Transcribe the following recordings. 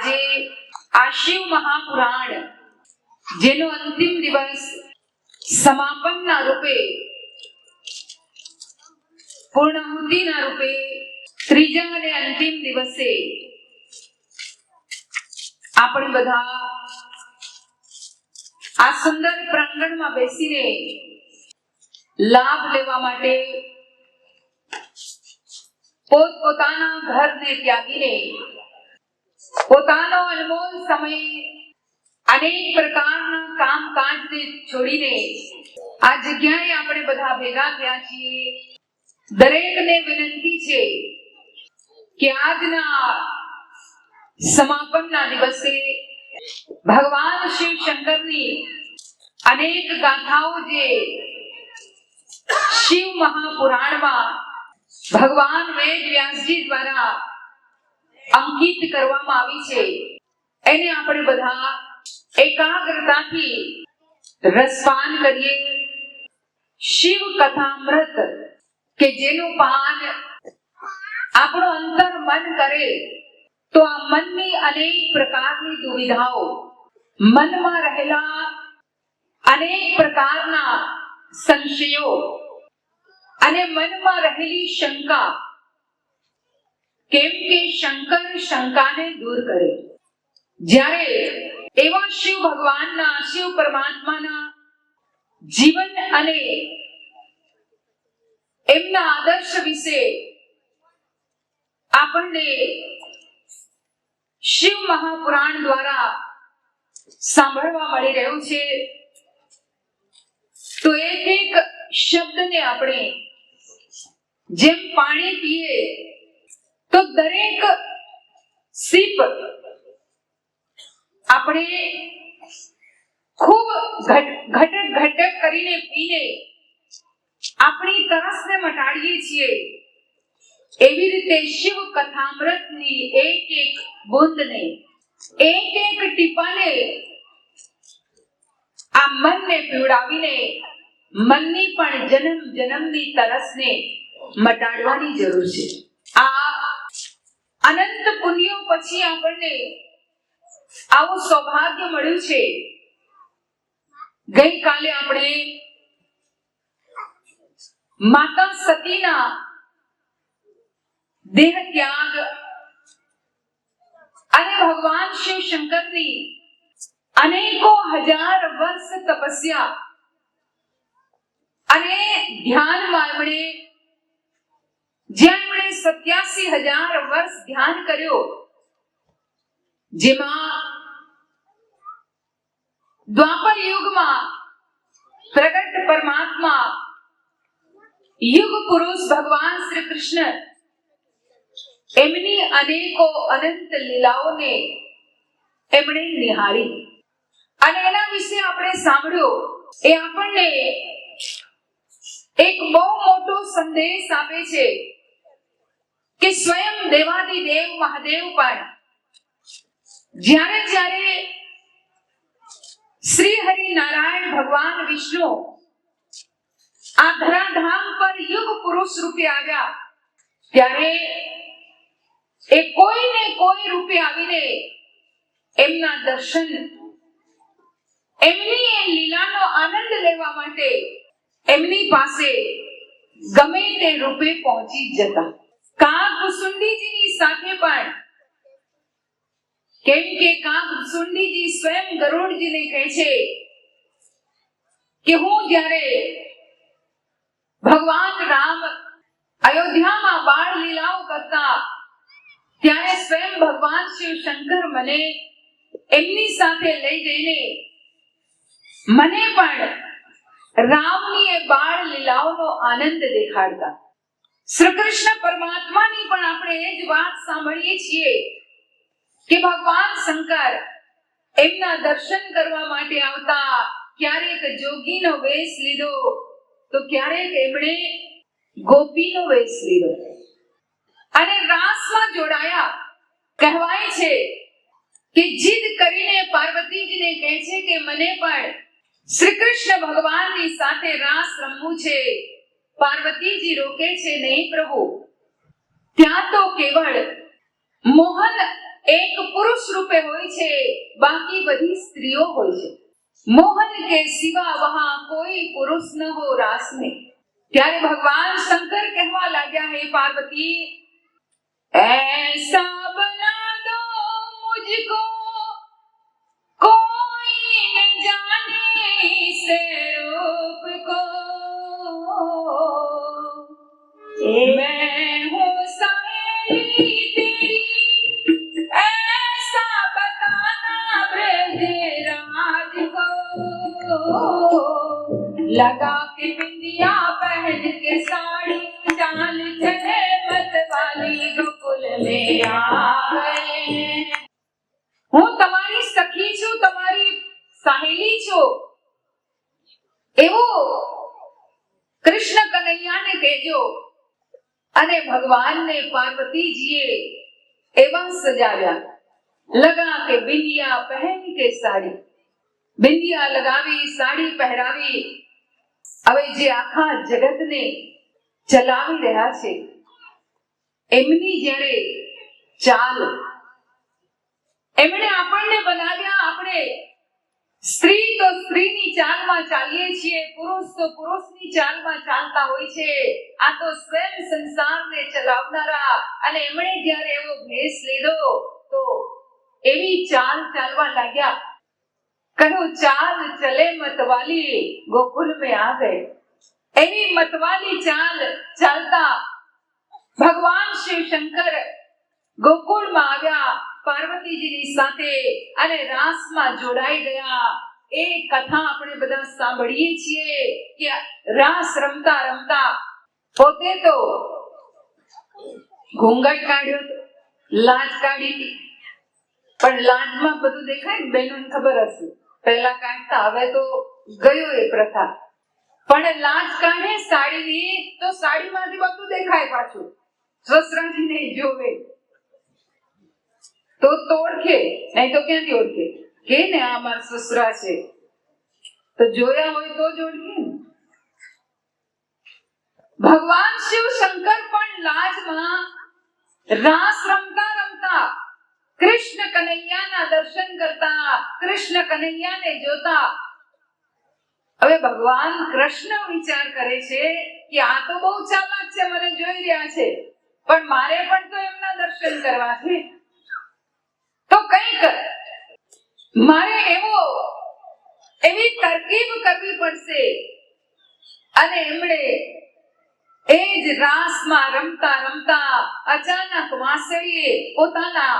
આજે આ શિવ મહાપુરાણ જેનો અંતિમ દિવસ સમાપનના રૂપે, પૂર્ણાહુતિના રૂપે ત્રીજા અને અંતિમ દિવસે આપણે બધા આ સુંદર પ્રાંગણમાં બેસીને લાભ લેવા માટે પોતપોતાના ઘરને ત્યાગીને પોતાનો અનમોલ સમય અનેક પ્રકારના કામકાજને છોડીને આ જગ્યાએ આપણે બધા ભેગા થયા છીએ. દરેકને વિનંતી છે કે આજના સમાપનના દિવસે ભગવાન શિવ શંકરની અનેક ગાથાઓ જે શિવ મહાપુરાણમાં ભગવાન વેદ વ્યાસજી દ્વારા અંકિત કરવામાં આવી છે, એને આપણે બધા એકાગ્રતાથી રસપાન કરીએ. શિવ કથામૃત કે જેનું પાન આપણો અંતર મન કરે તો આ મનની અનેક પ્રકારની દુવિધાઓ, મનમાં રહેલા અનેક પ્રકારના સંશયો અને મનમાં રહેલી શંકા, કેમ કે શંકર શંકાને દૂર કરે. જ્યારે એવા શિવ ભગવાનના, શિવ પરમાત્માના જીવન અને એમના આદર્શ વિશે આપણને શિવ મહાપુરાણ દ્વારા સાંભળવા મળી રહ્યું છે, તો એક એક શબ્દને આપણે જેમ પાણી પીએ તો દરેક સીપ આપણે ખૂબ ઘટક ઘટક કરીને પીને આપણી તરસને મટાડીએ છીએ, એવી રીતે શિવ કથામૃતની એક એક બૂંદને, એક એક ટીપાને આ મનને પીવડાવીને મનની પણ જન્મ જન્મની તરસને મટાડવાની જરૂર છે. આ અનંત પુણ્યો પછી આપણને આવું સૌભાગ્ય મળ્યું છે. ગઈકાલે આપણે માતા સતીના દેહ ત્યાગ અને ભગવાન શિવ શંકરની અનેકો હજાર વર્ષ તપસ્યા અને ધ્યાનમાં એમણે જ્યાં એમણે 87,000 વર્ષ ધ્યાન કર્યો, જેમાં દ્વાપર યુગમાં પ્રગટ પરમાત્મા યુગ પુરુષ ભગવાન શ્રી કૃષ્ણ એમની અનેકો અનંત લીલાઓને એમણે નિહાળી અને એના વિશે આપણે સાંભળ્યું. એ આપણને એક બહુ મોટો સંદેશ આપે છે કે સ્વયં દેવાદિદેવ મહાદેવ પણ જ્યારે જ્યારે શ્રી હરિ નારાયણ ભગવાન વિષ્ણુ આ ધરાધામ પર યુગ પુરુષ રૂપે આવ્યા, ત્યારે એ કોઈને કોઈ રૂપે આવીને એમના દર્શન, એમની એ લીલાનો આનંદ લેવા માટે એમની પાસે ગમે તે રૂપે પહોંચી જતા. કાગભૂસુંડીજીની સાથે પણ, કેમ કે કાગભૂસુંડીજી સ્વયં ગરુડજીને કહે છે કે હું જ્યારે ભગવાન રામ અયોધ્યામાં બાળ લીલાઓ કરતા, ત્યારે સ્વયં ભગવાન શિવ શંકર મને એમની સાથે લઈ જઈને મને પણ રામની એ બાળ લીલાઓનો આનંદ દેખાડતા. શ્રી કૃષ્ણ પરમાત્માની પણ આપણે એ જ વાત સાંભળીએ છીએ કે ભગવાન શંકર એમના દર્શન કરવા માટે આવતા, ક્યારેક જોગીનો વેશ લીધો તો ક્યારેક એમણે ગોપીનો વેશ લીધો અને રાસમાં જોડાયા. કહેવાય છે કે જીદ કરીને પાર્વતીજીને કહે છે કે મને પણ શ્રી કૃષ્ણ ભગવાનની સાથે રાસ રમવું છે. પાર્વતીજી રોકે છે, નહીં પ્રભુ, ત્યાં તો કેવળ મોહન એક પુરુષ રૂપે હોય છે, બાકી બધી સ્ત્રીઓ હોય છે. મોહન કે સિવા વહાં કોઈ પુરુષ ન હો રાસ में. ત્યારે ભગવાન શંકર કહેવા લાગ્યા, હે પાર્વતી, ऐसा बना दो मुझको कोई न जाने से रूप को, मैं हूँ सहेली तेरी ऐसा बताना ब्रजराज को. लगा के बिंदिया पहन के साड़ी चाल चले मतवाली गोकुल में आ गए. હું તમારી સખી છું, તમારી સહેલી છું, એવું કૃષ્ણ કનૈયાને કહેજો. અને ભગવાનને પાર્વતીજીએ એવા સજાવ્યા. લગા કે બિંદિયા પહેન કે સાડી, બિંદિયા લગાવી, સાડી પહેરાવી. હવે જે આખા જગતને ચલાવી રહ્યા છે એમની જ્યારે ચાલ, એમણે આપણને બનાવ્યા. આપણે સ્ત્રી તો સ્ત્રીની ચાલમાં ચાલીએ છીએ, પુરુષ તો પુરુષની ચાલમાં ચાલતા હોય છે. આ તો સ્વયં સંસારને ચલાવનારા, અને એમણે જ્યારે એવો ભેસ લીધો તો એવી ચાલ ચાલવા લાગ્યા. કહ્યું, ચાલ ચલે મતવાલી ગોકુલ में आ गए. એવી મતવાલી ચાલ ચાલતા ભગવાન શિવ શંકર ગોકુળમાં આવ્યા પાર્વતીજીની સાથે અને રાસમાં જોડાઈ ગયા. એ કથા આપણે બધા સાંભળીએ છીએ કે રાસ રમતા રમતા પોતે તો ઘૂંઘટ કાઢ્યો, લાજ કાઢી હતી. પણ લાજમાં બધું દેખાય ને, બહેનોને ખબર હશે, પહેલા કાઢતા, હવે તો ગયો એ પ્રથા. પણ લાજ કાઢે સાડીની તો સાડીમાંથી બધું દેખાય પાછું. સસરાજીને જોવે તો ઓળખે, નહીં તો ક્યાંથી ઓળખે? કે ને આ મારા સસરા છે, તો જોયા હોય તો જ ઓળખે ને. ભગવાન શિવ શંકર પણ લાજમાં રાસ રમતા રમતા કૃષ્ણ કનૈયાના દર્શન કરતા, કૃષ્ણ કનૈયાને જોતા. હવે ભગવાન કૃષ્ણ વિચાર કરે છે કે આ તો બહુ ચાલાક છે, મને જોઈ રહ્યા છે, પણ મારે પણ તો એમના દર્શન કરવા છે. તો કંઈક મારે એવી તરકીબ કરવી પડશે. અને એમણે એ જ રાસમાં રમતા રમતા અચાનક વાંસળીએ પોતાના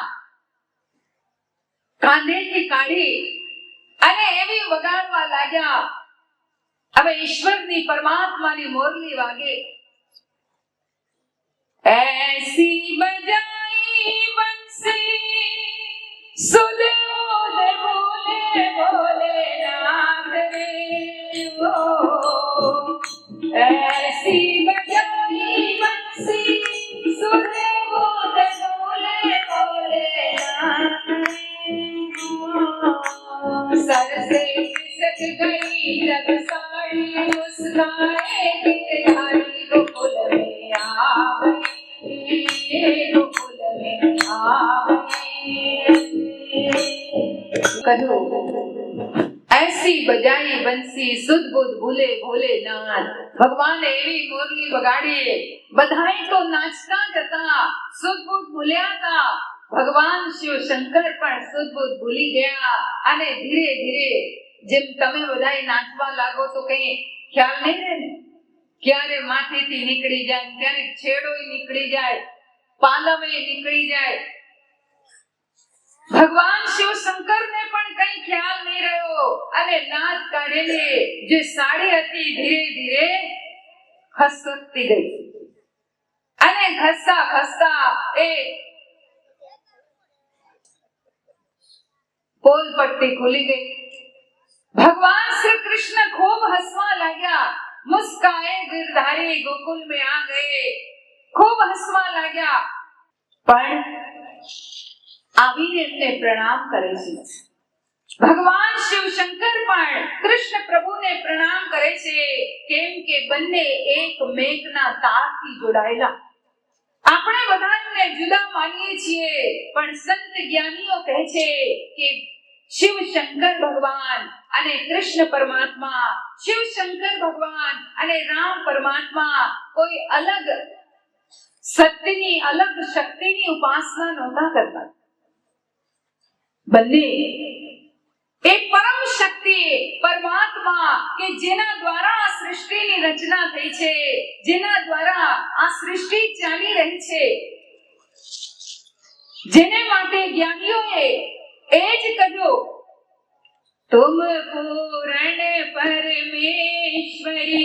કાંધેથી કાઢી અને એવી વગાડવા લાગ્યા. હવે ઈશ્વરની પરમાત્માની મોરલી વાગે. ऐसी बजाई बंसी सुध बोले बोले भोलेनाथ रे वो. ऐसी बजाई बंसी सुध बोले बोले भोलेनाथ रे. सर से खिसक गई जब साड़ी मुस्काए गिरधारी गोकुल में आ गई, गोकुल में आ गई. ऐसी बजाई बंसी सुध बुध भूले भोलेनाथ. ભગવાને એવી મોરલી વગાડી, બધાય તો નાચતા જ હતા, સુધ બુધ ભૂલ્યા હતા. ભગવાન શિવ શંકર પણ સુધ બુધ ભૂલી ગયા. અને ધીરે ધીરે જેમ તમે બધાય નાચવા લાગો તો કઈ ખ્યાલ નહીં રહે ને, ક્યારે માથેથી નીકળી જાય, ક્યારે છેડોય નીકળી જાય, પાલવે નીકળી જાય. ભગવાન શિવ શંકરને પણ કઈ ખ્યાલ નહીં રહ્યો. અને નાચ કાઢેલી જે સાડી હતી ધીરે ધીરે ખસકતી ગઈ. અને ખસતા ખસતા એ પોલ પટ્ટી ખુલી ગઈ. ભગવાન શ્રી કૃષ્ણ ખૂબ હસવા લાગ્યા. મુસ્કાए गिरधारी गोकुल में आ गए. ખૂબ હસવા લાગ્યા. પણ આવીને એમને પ્રણામ કરે છે. ભગવાન શિવ શંકર પણ કૃષ્ણ પ્રભુને પ્રણામ કરે છે. કેમ કે બંને એક મેઘના તારથી જોડાયેલા. આપણે બધા એમને જુદા માનીએ છીએ, પણ સંત જ્ઞાનીઓ કહે છે કે શિવ શંકર ભગવાન અને કૃષ્ણ પરમાત્મા, શિવ શંકર ભગવાન અને રામ પરમાત્મા કોઈ અલગ સત્યની, અલગ શક્તિની ઉપાસના નહોતા કરતા. બંને એક પરમ શક્તિ પરમાત્મા કે જેના દ્વારા આ સૃષ્ટિની રચના થઈ છે, જેના દ્વારા આ સૃષ્ટિ ચાલી રહી છે, જેને માટે જ્ઞાનીઓએ એ જ કહ્યું, તુમ પૂરણ પરમેશ્વરી,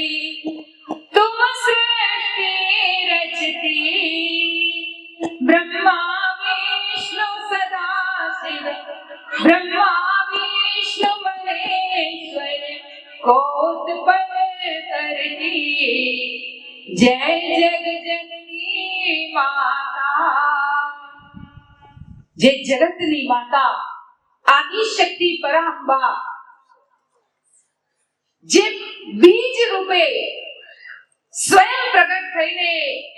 તુમ સૃષ્ટિ રચતી, બ્રહ્મા વિષ્ણુ સદા શિવ, બ્રહ્મા વિષ્ણુ મહેશ્વર, કોતપલ કરતી, જય જગ જનની માતા. જે જગતની માતા આદિ શક્તિ પરાંબા, જે બીજ રૂપે સ્વયં પ્રગટ થઈને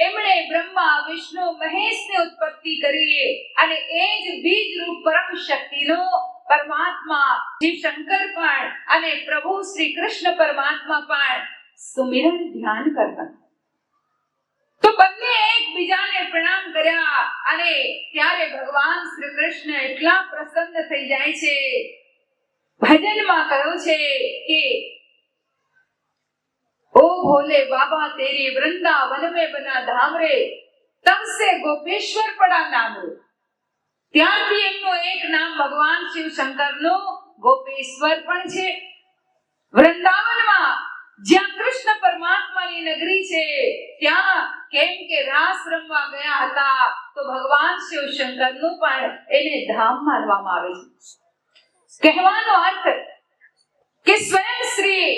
એમણે બ્રહ્મા વિષ્ણુ મહેશની ઉત્પત્તિ કરી, અને એ જ બીજ રૂપ પરમ શક્તિનો પરમાત્મા શિવ શંકર પણ અને પ્રભુ શ્રી કૃષ્ણ પરમાત્મા પણ સુમિરન ધ્યાન કરતા. તો બંને એકબીજાને પ્રણામ કર્યા, અને ત્યારે ભગવાન શ્રી કૃષ્ણ એટલા પ્રસન્ન થઈ જાય છે. ભજનમાં કહ્યું છે કે ओ भोले बाबा तेरे वृंदावन में बना धाम रे, तब से गोपेश्वर पड़ा नाम रे. ત્યારથી એમનું એક નામ ભગવાન શિવ શંકરનું ગોપેશ્વર પણ છે. વૃંદાવનમાં જ્યાં કૃષ્ણ પરમાત્માની નગરી છે, ત્યાં કેમ કે રાસ રમવા ગયા હતા, તો ભગવાન શિવ શંકરનું પણ એને ધામ માનવામાં આવે છે. કહેવાનો અર્થ કે સ્વયં શ્રી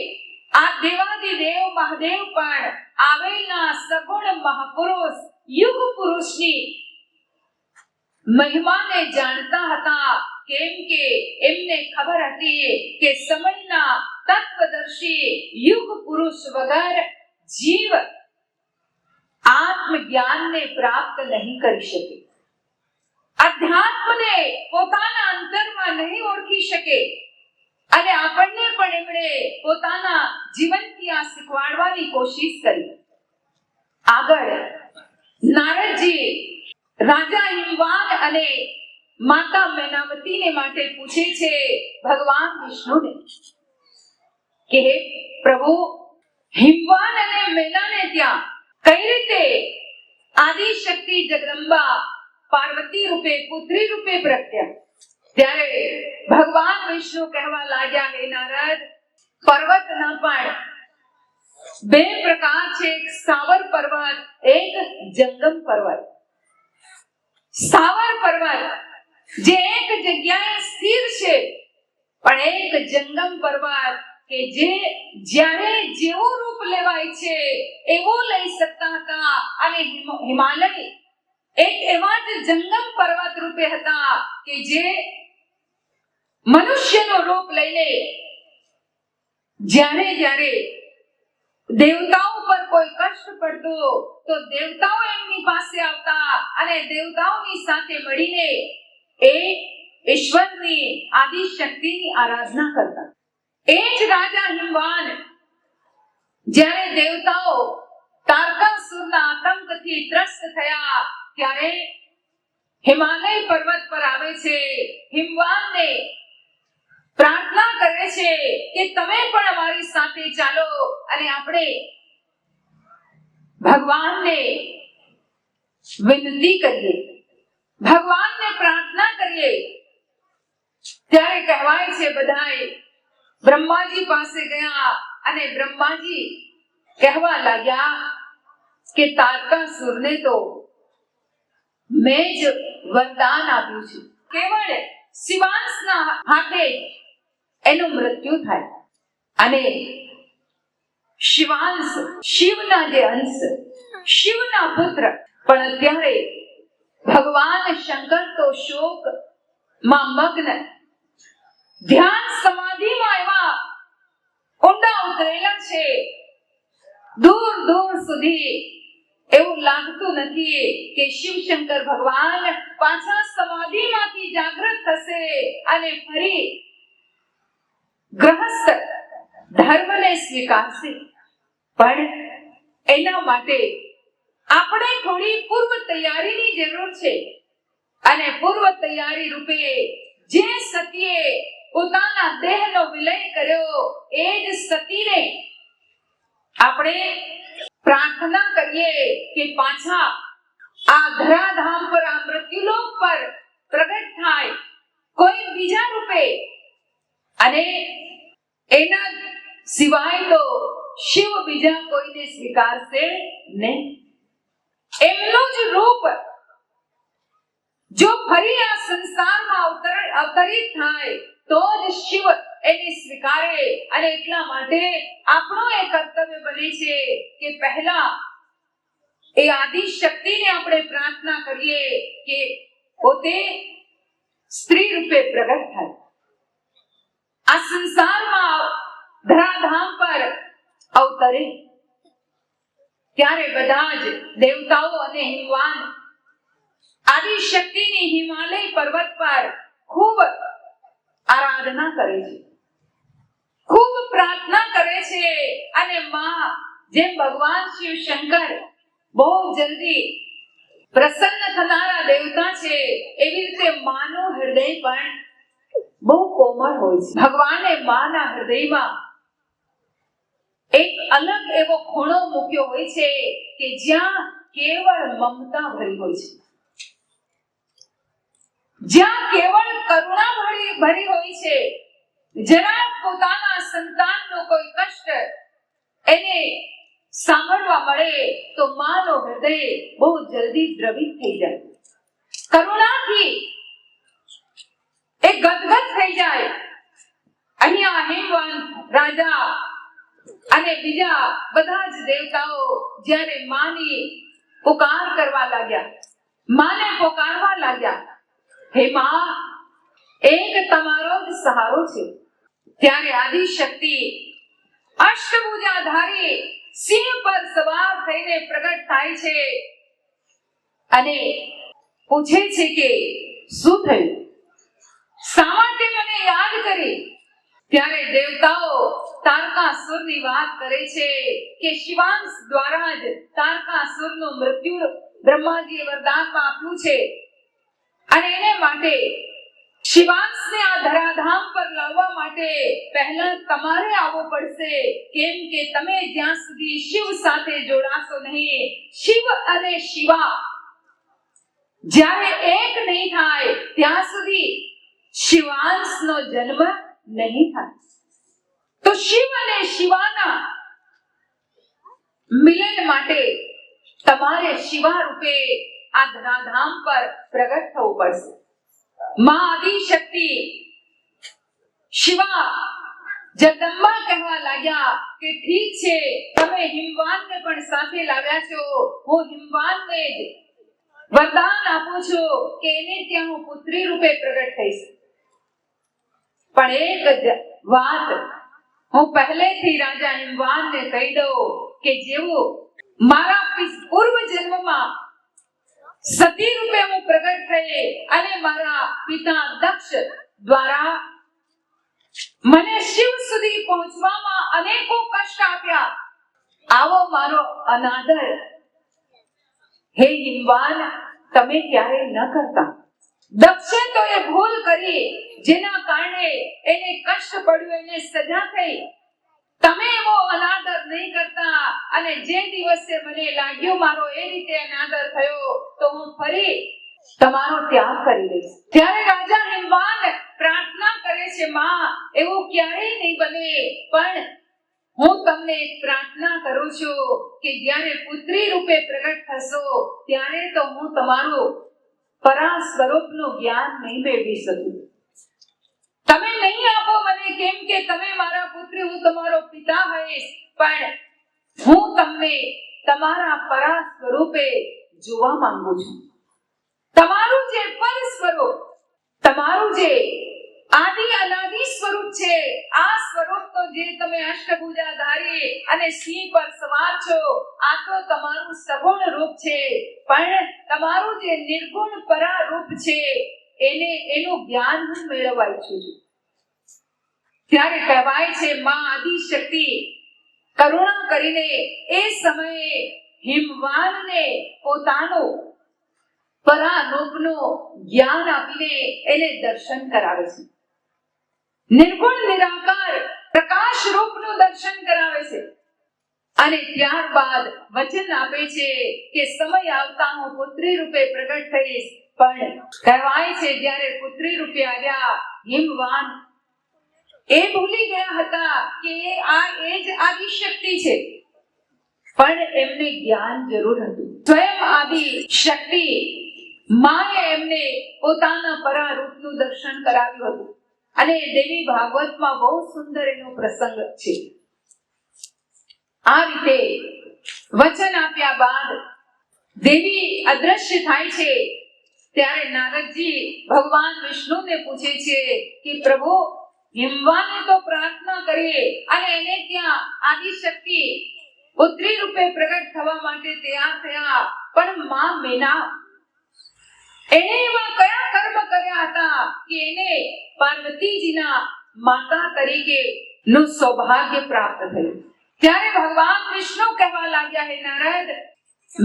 આ દેવાદિદેવ મહાદેવ પણ આવેલા સગુણ મહાપુરુષ યુગ પુરુષની મહિમાને જાણતા હતા. કેમ કે એમને ખબર હતી કે સમયના તત્વદર્શી યુગ પુરુષ વગર જીવ આત્મજ્ઞાનને પ્રાપ્ત નહીં કરી શકે, અધ્યાત્મને પોતાના અંતરમાં નહીં ઓળખી શકે. અને આપણને પણ એમણે પોતાના જીવનથી આ શીખવાડવાની કોશિશ કરી. આગળ નારદજી રાજા હિમવાન અને માતા મૈનાવતીને માટે પૂછે છે ભગવાન વિષ્ણુને કે હે પ્રભુ, હિમવાન અને મૈનાને ત્યાં કઈ રીતે આદિ શક્તિ જગદંબા પાર્વતી રૂપે, પુત્રી રૂપે પ્રગટ્યા? ત્યારે ભગવાન વિષ્ણુ કહેવા લાગ્યા, હે નારદ, પર્વતના પણ બે પ્રકાર છે, એક સ્થાવર પર્વત, એક જંગમ પર્વત. સ્થાવર પર્વત જે એક જગ્યાએ સ્થિર છે, પણ એક જંગમ પર્વત કે જે જ્યારે જેવું રૂપ લેવાય છે એવું લઈ શકતા હતા. અને હિમાલય એક એવા જ જંગમ પર્વત રૂપે હતા કે જે મનુષ્યનું રૂપ લઈને જ્યારે જ્યારે દેવતાઓ પર કોઈ કષ્ટ પડતો તો દેવતાઓ એમની પાસે આવતા અને દેવતાઓની સાથે મળીને એ ઈશ્વરની આદિ શક્તિની આરાધના કરતા. એ જ રાજા હિમવાન જ્યારે દેવતાઓ તારકાસુરના આતંકથી ત્રસ્ત થયા, ત્યારે હિમાલય પર્વત પર આવે છે, હિમવાનને પ્રાર્થના કરે છે કે તમે પણ અમારી સાથે ચાલો અને આપણે ભગવાનને વિનંતી કરીએ, ભગવાનને પ્રાર્થના કરીએ. ત્યારે કહેવાય છે બધાએ બ્રહ્માજી પાસે ગયા અને બ્રહ્માજી કહેવા લાગ્યા કે તારકાસુરને તો મેં જ વરદાન આપ્યું છે, કેવળ શિવાંશના હાથે એનું મૃત્યુ થાય. અને શિવાંશ શિવના જે અંશ, શિવના પુત્ર, પણ અત્યારે ભગવાન શંકર તો શોક માં મગ્ન, ધ્યાન સમાધિમાં એવા ઊંડા ઉતરેલા છે. દૂર દૂર સુધી એવું લાગતું નથી કે શિવશંકર ભગવાન પાછા સમાધિમાંથી જાગૃત થશે અને ફરી ગ્રહસ્થ ધર્મને સ્વીકારશે. પણ એના માટે આપણે થોડી પૂર્વ તૈયારીની જરૂર છે. અને પૂર્વ તૈયારી રૂપે જે સતીએ પોતાના દેહનો વિલય કર્યો એ જ સતીને આપણે પ્રાર્થના કરીએ કે પાછા આ ધરાધામ પર, આ મૃત્યુલોક પર પ્રગટ થાય કોઈ બીજા રૂપે. અને એના સિવાય તો શિવ બીજા કોઈને સ્વીકારશે નહીં. એમનું જ રૂપ જો ફરી આ સંસારમાં અવતરિત થાય તો જ શિવ એને સ્વીકારે. અને એટલા માટે આપણું એ કર્તવ્ય બને છે કે પહેલા એ આદિ શક્તિને આપણે પ્રાર્થના કરીએ કે પોતે સ્ત્રી રૂપે પ્રગટ થાય, આ સંસારમાં ધરાધામ પર અવતરે. ત્યારે બધા જ દેવતાઓ અને હિમવાન આદિ શક્તિની હિમાલય પર્વત પર ખૂબ આરાધના કરે છે, ખૂબ પ્રાર્થના કરે છે. અને માં જેમ ભગવાન શિવ શંકર બહુ જલ્દી પ્રસન્ન થનારા દેવતા છે, એવી રીતે માનું હૃદય પણ બહુ કોમળ હોય છે. ભગવાને માના હૃદયમાં એક અલગ એવો ખૂણો મૂક્યો હોય છે કે જ્યાં કેવળ મમતા ભરી હોય છે, જ્યાં કેવળ કરુણા ભરી હોય છે. જરા પોતાના સંતાનનો કોઈ કષ્ટ એને સાંભળવા મળે તો માનો હૃદય બહુ જલ્દી દ્રવિત થઈ જાય, કરુણાથી એ ગદગદ થઈ જાય. અહીંયા હિમવાન રાજા અને બીજા બધા જ દેવતાઓ જ્યારે માની પુકાર કરવા લાગ્યા, માને પોકારવા લાગ્યા, હે માં, એક તમારો જ સહારો છે. ત્યારે આદિ શક્તિ અષ્ટભુજાધારી સિંહ પર સવાર થઈને પ્રગટ થાય છે અને પૂછે છે કે શું થયું, શા માટે મને યાદ કરી? ત્યારે દેવતાઓ તારકાસુરની વાત કરે છે કે શિવાંશ દ્વારા જ તારકાસુરનું મૃત્યુ બ્રહ્માજીએ વરદાનમાં આપ્યું છે. અને એને માટે શિવાંશને આ ધરાધામ પર લાવવા માટે પહેલા તમારે આવવું પડશે. કેમ કે તમે જ્યાં સુધી શિવ સાથે જોડાશો નહીં, શિવ અને શિવા જ્યારે એક નહીં થાય ત્યાં સુધી શિવાંશનો જન્મ નહીં થાય. તો શિવ અને શિવાના મિલન માટે તમારે શિવા રૂપે આ ધરાધામ પર પ્રગટ થવું પડશે. માં આદિ શક્તિ શિવા જગદંબા કહેવા લાગ્યા કે ઠીક છે, તમે હિમવાનને પણ સાથે લાવ્યા છો, હું હિમવાનને જ વરદાન આપું છું કે એને ત્યાં હું પુત્રી રૂપે પ્રગટ થઈશ. પણ એક જ વાત હું પહેલેથી રાજા હિમવાનને કહી દઉં કે જેવું મારા પૂર્વ જન્મમાં સતી રૂપે હું પ્રગટ થઈ અને મારા પિતા દક્ષ દ્વારા મને શિવ સુધી પહોંચવામાં અનેકો કષ્ટ આપ્યા, આવો મારો અનાદર હે હિમવાન તમે ક્યારે ન કરતા. દક્ષે તો એ ભૂલ કરી જેના કારણે એને કષ્ટ પડ્યું, એને સજા થઈ. તમે એવો અનાદર નહીં કરતા અને જે દિવસે મને લાગ્યું મારો એ રીતે અનાદર થયો તો હું ફરી તમારો ત્યાગ કરી દઈશ. ત્યારે રાજા હિમવાન પ્રાર્થના કરે છે, માં એવું ક્યારેય નહીં બને, પણ હું તમને એક પ્રાર્થના કરું છું કે જ્યારે પુત્રી રૂપે પ્રગટ થશો ત્યારે તો હું તમારું પરા સ્વરૂપનું જ્ઞાન નહીં મેળવી શકું. તમે નહીં આપો મને, કેમ કે તમે મારા પુત્રી, હું તમારો પિતા હોઈશ, પણ હું તમને તમારા પરા સ્વરૂપે જોવા માંગુ છું. તમારું જે પર સ્વરૂપ, તમારું જે આદિ અનાદિ સ્વરૂપ છે, આ સ્વરૂપ તો જે તમે અષ્ટભુજાધારી અને સિંહ પર સવાર છો, આ તો તમારું સગુણ રૂપ છે, પણ તમારું જે નિર્ગુણ પરા રૂપ છે એનું જ્ઞાન હું મેળવવા ઈચ્છું છું. ત્યારે કહેવાય છે માં આદિશક્તિ કરુણા કરીને એ સમયે હિમવાનને પોતાનું પરારૂપનું જ્ઞાન આપીને એને દર્શન કરાવે છે. નિર્ગુણ નિરાકાર પ્રકાશ રૂપનું દર્શન કરાવે છે અને ત્યારબાદ વચન આપે છે કે સમય આવતા હું પુત્રી રૂપે પ્રગટ થઈશ. પણ કહેવાય છે જ્યારે પુત્રી રૂપે આવ્યા હિમવાન એ ભૂલી ગયા હતા કે એ જ આદિશક્તિ છે, પણ એમને જ્ઞાન જરૂર હતું. સ્વયં આદિ શક્તિ માએ એમને પોતાના પરારૂપનું દર્શન કરાવ્યું હતું અને દેવી ભાગવતમાં બહુ સુંદર એનો પ્રસંગ છે. આ રીતે વચન આપ્યા બાદ દેવી અદ્રશ્ય થાય છે. ત્યારે નારદજી ભગવાન વિષ્ણુને પૂછે છે કે પ્રભુ, હિમવાને તો પ્રાર્થના કરીએ અને એને ત્યાં આદિશક્તિ પુત્રી રૂપે પ્રગટ થવા માટે તૈયાર થયા, પણ માં મેના એને એવા કયા કર્મ કર્યા હતા કે એને પાર્વતીજીના માતા તરીકે નું સૌભાગ્ય પ્રાપ્ત થયું. ત્યારે ભગવાન વિષ્ણુ કહેવા લાગ્યા, હે નારદ,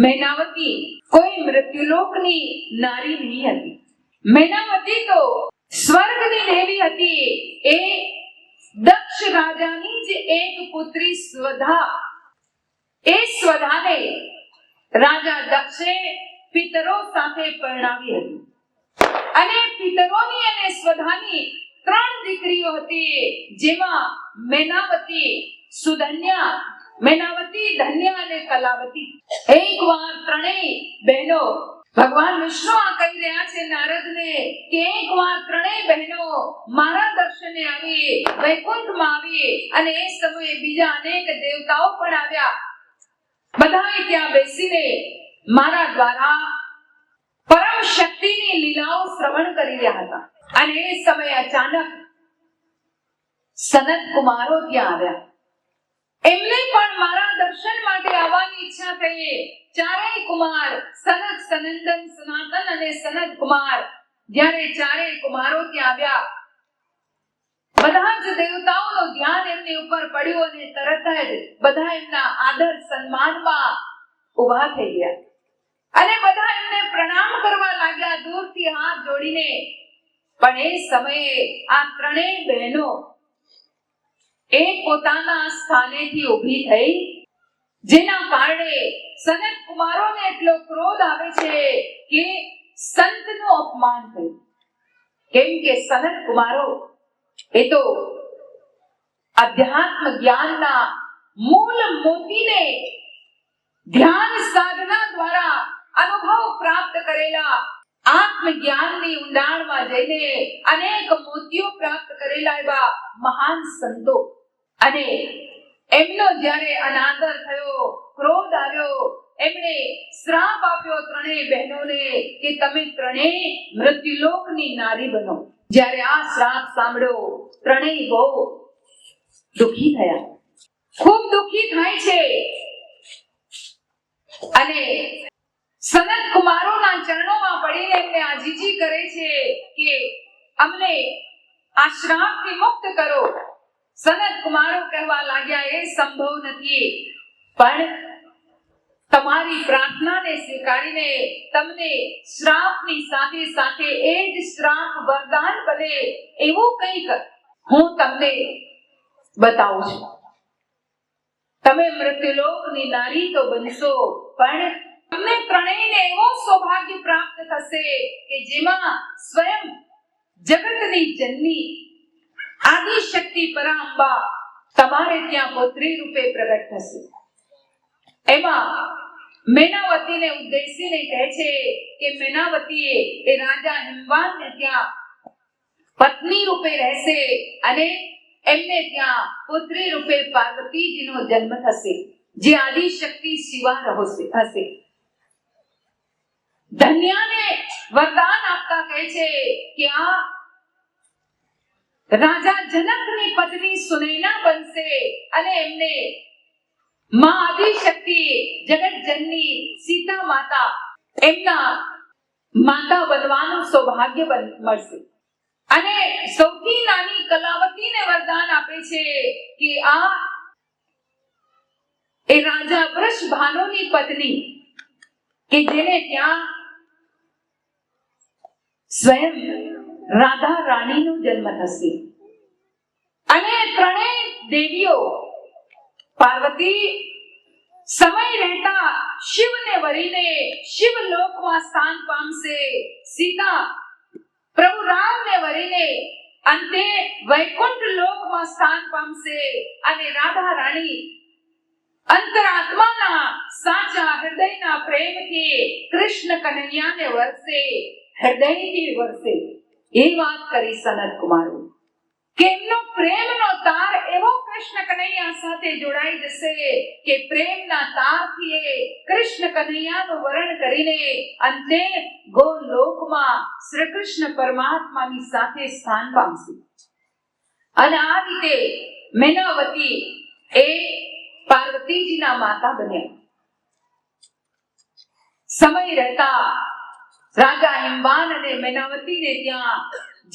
મેનાવતી કોઈ મૃત્યુલોકની નારી નહીં હતી. મેનાવતી તો સ્વર્ગની દેવી હતી. એ દક્ષ રાજાની જ એક પુત્રી સ્વધા. એ સ્વધાને રાજા દક્ષે પિતરો સાથે પરણાવી હતી અને પિતરોની અને સ્વધાની 3 દીકરીઓ હતી, જેમાં મેનાવતી, સુધન્યા, મેનાવતી, ધન્યા અને કલાવતી. એકવાર ત્રણેય બહેનો, ભગવાન વિષ્ણુ આ કહી રહ્યા છે નારદને કે એકવાર ત્રણેય બહેનો મારા દર્શને આવી, વૈકુંઠમાં આવી અને એ સમયે બીજા અનેક દેવતાઓ પણ આવ્યા. બધાએ ત્યાં બેસીને મારા દ્વારા પરમ શક્તિની લીલાઓ શ્રવણ કરી રહ્યા હતા અને એ સમયે અચાનક સનત કુમારો ત્યાં આવ્યા. એમને પણ મારા દર્શન માટે આવવાની ઈચ્છા થઈ. ચારેય કુમાર, સનત, સનંદન, સનાતન અને સનત કુમાર, જ્યારે ચારેય કુમારો ત્યાં આવ્યા, બધા જ દેવતાઓનું ધ્યાન એમની ઉપર પડ્યું અને તરત જ બધા એમના આદર સન્માનમાં ઊભા થઈ ગયા અને બધા એમને પ્રણામ કરવા લાગ્યા દૂરથી હાથ જોડીને. પણ એ સમયે આ ત્રણેય બહેનો એ પોતાના સ્થાનેથી ઊભી થઈ, જેના કારણે સનત કુમારોને એટલો ક્રોધ આવે છે કે સંતનું અપમાન થયું. કેમ કે સનત કુમારો એ તો અધ્યાત્મ જ્ઞાનના મૂળ મોતીને ધ્યાન સાધના દ્વારા અનુભવ પ્રાપ્ત કરેલા, આત્મ જ્ઞાનની ઊંડાણમાં જઈને અનેક મોતીઓ પ્રાપ્ત કરેલા એવા મહાન સંતો. અને એમનો જ્યારે અનાદર થયો, ક્રોધ આવ્યો, એમણે શ્રાપ આપ્યો ત્રણેય બહેનોને કે તમે ત્રણેય મૃત્યુલોકની નારી બનો. જ્યારે આ શ્રાપ સાંભળ્યો ત્રણેય બહુ દુખી થયા, ખૂબ દુખી થાય છે અને સનત કુમારોના ચરણોમાં પડીને એમને આજીજી કરે છે કે અમને આ શ્રાપથી મુક્ત કરો. સનત કુમારો કહેવા લાગ્યા, એ સંભવ નથી, પણ તમારી પ્રાર્થનાને સ્વીકારીને તમને શ્રાપની સાથે સાથે એ જ શ્રાપ વરદાન બને એવું કંઈક હું તમને બતાવું છું. તમે મૃત્યુલોકની નારી તો બનશો, પણ તમને ત્રણેયને એવો સૌભાગ્ય પ્રાપ્ત થશે કે જેમાં સ્વયં જગતની જનની આદિશક્તિ પરાંબા તમારે ત્યાં પુત્રી રૂપે પ્રગટ થશે. એમાં મેનાવતીને ઉદ્દેશીને કહે છે કે મેનાવતીએ એ રાજા હિમવાનને ત્યાં પત્ની રૂપે રહેશે અને એમને ત્યાં પુત્રી રૂપે પાર્વતીજીનો જન્મ થશે, જે આદિશક્તિ શિવા હશે. ધન્યાને વરદાન આપતા કહે છે કે આ રાજા જનકની પત્ની સુનૈના બનશે અને એમને માં આદિશક્તિ જગતજનની સીતા માતા એમના માતા બનવાનું સૌભાગ્ય મળશે. અને સૌથી નાની કલાવતીને વરદાન આપે છે કે આ એ રાજા વૃષભાનુની પત્ની કે જેને ત્યાં સ્વયં રાધા રાણીનો જન્મ થશે. અને ત્રણેય દેવીઓ પાર્વતી સમય રહેતા શિવને વરીને શિવલોકમાં સ્થાન પામશે. સીતા પ્રભુ રામને વરીને અંતે વૈકુંઠ લોકમાં સ્થાન પામશે. અને રાધા રાણી અંતરાત્માના સાચા હૃદયના પ્રેમથી કૃષ્ણ કનૈયાને વરસે, હૃદયથી વરસે. એ વાત કરી સનત કુમારો કે એમનો પ્રેમનો તાર એવો કૃષ્ણ કનૈયા સાથે જોડાઈ જશે કે પ્રેમના તારથી એ કૃષ્ણ કનૈયાનું વરણ કરીને અંતે ગોલોકમાં શ્રી કૃષ્ણ પરમાત્માની સાથે સ્થાન પામશે. અને આ રીતે મેનાવતી એ પાર્વતીજીના માતા બન્યા. સમય રહેતા રાજા હિમવાન અને મેનાવતીને ત્યાં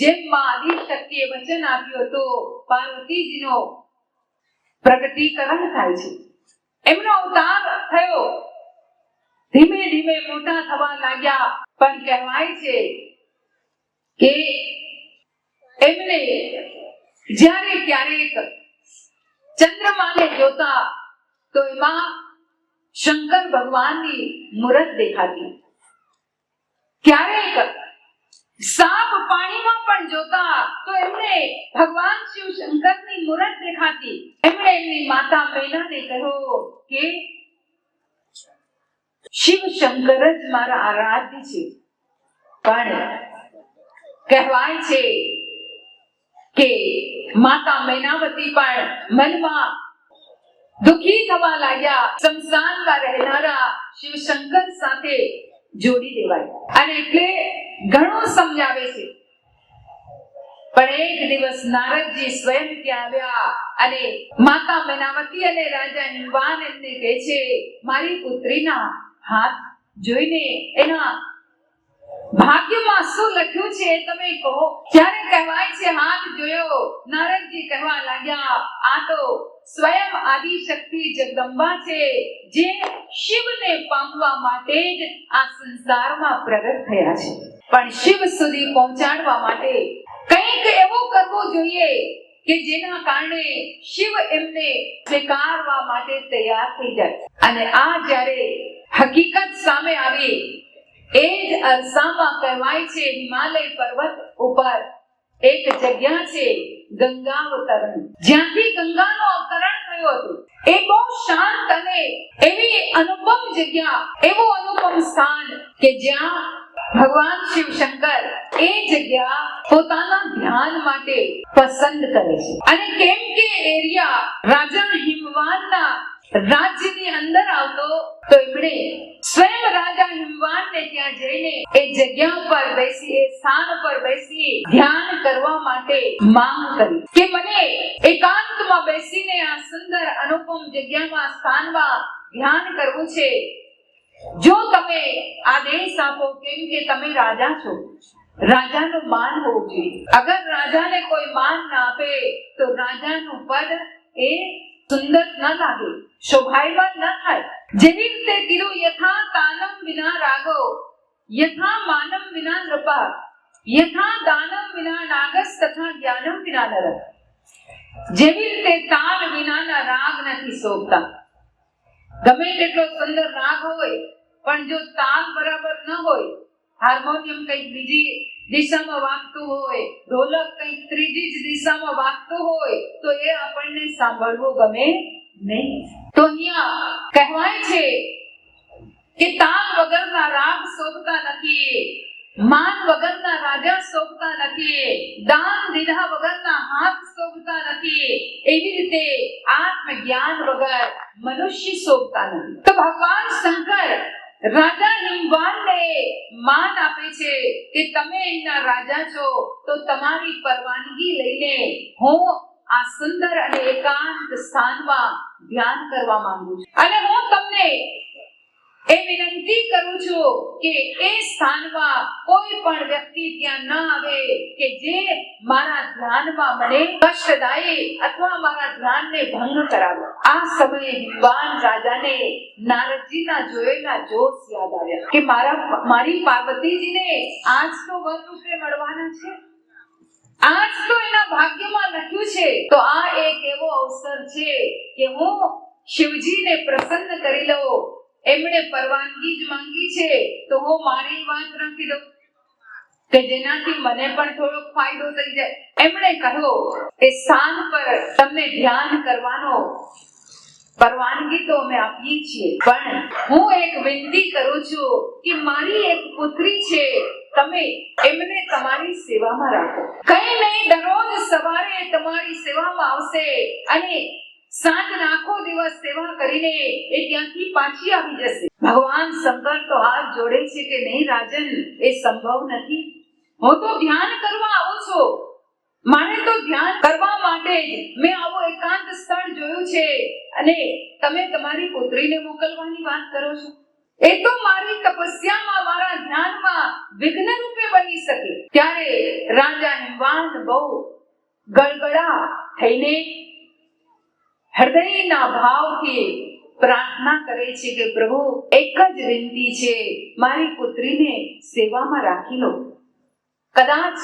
જેમ માં આદિશક્તિએ વચન આપ્યું હતું પાર્વતીજીનો પ્રગટીકરણ થાય છે. એમનો અવતાર થયો. ધીમે ધીમે મોટા થવા લાગ્યા. પણ કહેવાય છે કે એમને જ્યારે ક્યારેક ચંદ્રમાને જોતા તો એમાં શંકર ભગવાનની મૂરત દેખાતી. ક્યારેક સાપ પાણીમાં પણ જોતા તો એમને ભગવાન શિવ શંકરની મૂરત દેખાતી. એમણે એમની માતા મેનાને કહ્યું કે શિવ શંકર જ મારા આરાધ્ય છે. પણ કહેવાય છે કે માતા મેનાવતી પણ મનમાં દુખી થવા લાગ્યા. શમશાનમાં રહેનારા શિવ શંકર સાથે જોડી દેવાય. અને એટલે ઘણું સમજાવે છે. પણ એક દિવસ નારદજી સ્વયં ત્યાં આવ્યા અને માતા મેનાવતી અને રાજા હિમવાન એમને કહે છે મારી પુત્રીના હાથ જોઈને એના ભાગ્યમાં શું લખ્યું છે તમે કહો. ત્યારે કહેવાય છે હાથ જોયો. નારદજી કહેવા લાગ્યા આ તો સ્વયં આદિશક્તિ જગદંબા છે જે શિવને પામવા માટે જ આ સંસારમાં પ્રગટ થયા છે. પણ શિવ સુધી પહોંચાડવા માટે કંઈક એવું કરવું જોઈએ કે જેના કારણે શિવ એમને સ્વીકારવા માટે તૈયાર થઈ જાય. અને આ જ્યારે હકીકત સામે આવી એ જ અરસામાં કહેવાય છે હિમાલય પર્વત ઉપર એક જગ્યા છે ગંગાવતરણ, જ્યાંથી ગંગાનું અવતરણ થયું હતું. એ બહુ શાંત અને એવી અનુપમ જગ્યા, એવું અનુપમ સ્થાન કે જ્યાં ભગવાન શિવ શંકર એ જગ્યા પોતાના ધ્યાન માટે પસંદ કરે છે. અને કેમ કે એરિયા રાજા હિમવાનના રાજ્યની અંદર આવતો તો એમણે સ્વયં રાજા હિમવાનને ત્યાં જઈને એ જગ્યા પર બેસી, એ સ્થાન પર બેસી ધ્યાન કરવા માટે માંગ કરી કે મને એકાંતમાં બેસીને આ સુંદર અનુપમ જગ્યામાં સ્થાનમાં ધ્યાન કરવું છે. જો તમે આદેશ આપો, કેમ કે તમે રાજા છો, રાજાનું માન હોવું જોઈએ. અગર રાજાને કોઈ માન ના આપે તો રાજાનું પદ એ સુંદર ન લાગે, શોભાયમાન ન થાય. જેવી રીતે કીધું યથા તાનમ વિના રાગો, યથા માનમ વિના નૃપા, યથા દાનમ વિના નાગસ તથા જ્ઞાનમ વિના નર. જેવી રીતે તાલ વિનાના રાગ નથી શોભતા. ગમે તેટલો સુંદર રાગ હોય પણ જો તાલ બરાબર ન હોય, હાર્મોનિયમ કંઈક બીજી દિશામાં વાગતું હોય, ઢોલક કંઈક ત્રીજી જ દિશામાં વાગતું હોય તો એ આપણને સાંભળવું ગમે નહીં. તો અહીંયા કહેવાય છે કે તાલ વગરના રાગ શોભતા નથી, માન વગરના રાજા શોભતા નથી, દાન દીધા વગરના હાથ શોભતા નથી. એવી રીતે આત્મજ્ઞાન વગર મનુષ્ય શોભતા નથી. તો ભગવાન શંકર રાજા હિમવાનને માન આપે છે કે તમે એના રાજા છો તો તમારી પરવાનગી લઈને હું આ સુંદર અને એકાંત સ્થાનમાં ધ્યાન કરવા માંગુ છું અને હું તમને એ વિનંતી કરું છું કે એ સ્થાનમાં કોઈ પણ વ્યક્તિ ત્યાં ન આવે કે જે મારા ધ્યાનમાં મને કષ્ટદાયી અથવા મારા ધ્યાનને ભંગ કરાવે. આ સમયે હિમવાન રાજાને નારદજીના જોયેલા જોશ યાદ આવ્યા કે મારી પાર્વતીજીને આજ તો વર રૂપે મળવાના છે, આજ તો એના ભાગ્યમાં લખ્યું છે. તો આ એક એવો અવસર છે કે હું શિવજીને પ્રસન્ન કરી લઉં. એમણે પરવાનગી જ માંગી છે તો હું મારી વાત રાખી દઉં કે જેનાથી મને પણ થોડો ફાયદો થઈ જાય. એમણે કહ્યું એ સ્થાન પર તમને ધ્યાન કરવાનો પરવાનગી તો અમે આપીએ છીએ, પણ હું એક વિનંતી કરું છું કે મારી એક પુત્રી છે, તમે એમને તમારી સેવામાં રાખો. કઈ નહીં, દરરોજ સવારે તમારી સેવામાં આવશે અને સાંજના આખો દિવસ સેવા કરીને એ ત્યાંથી પાછી આવી જશે. ભગવાન શંકર તો હાથ જોડે છે કે નહીં રાજન, એ સંભવ નથી. હું તો ધ્યાન કરવા આવું છું, મારે તો ધ્યાન કરવા માટે જ મેં આવો એકાંત સ્થળ જોયું છે અને તમે તમારી પુત્રીને મોકલવાની વાત કરો છો. એ તો મારી તપસ્યામાં મારા ધ્યાનમાં વિઘ્ન રૂપે બની શકે. ત્યારે રાજા હિમવાન બહુ ગળગળા થઈને હૃદયના ભાવથી પ્રાર્થના કરે છે કે પ્રભુ એક જ વિનંતી છે, મારી પુત્રીને સેવામાં રાખી લો. કદાચ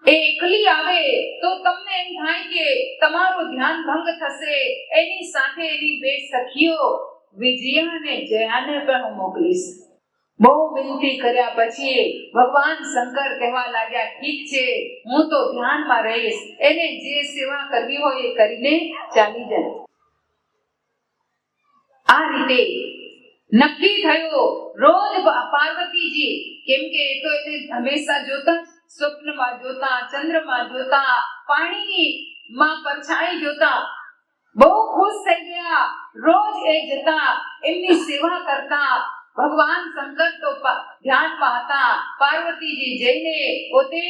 એ એકલી આવે તો તમને એમ થાય કે તમારું ધ્યાન ભંગ થશે. એની સાથે એની બે સખીઓ વિજયા અને જયાને પણ હું મોકલીશ. બહુ વિનંતી કર્યા પછી ભગવાન શંકર કહેવા લાગ્યા, ઠીક છે, હું તો ધ્યાનમાં રહીશ, એને જે સેવા કરવી હોય એ કરીને ચાલી જાય. આ રીતે નક્કી થયું. રોજ પાર્વતીજી, કેમ કે એ તો એને હંમેશા જોતા, સ્વપ્નમાં જોતા, ચંદ્રમાં જોતા, પાણીની માં પરછાઈ જોતા, બહુ ખુશ થઈ ગયા. રોજ એ જતા, એમની સેવા કરતા. ભગવાન શંકર તો ધ્યાનમાં હતા. પાર્વતીજી જઈને પોતે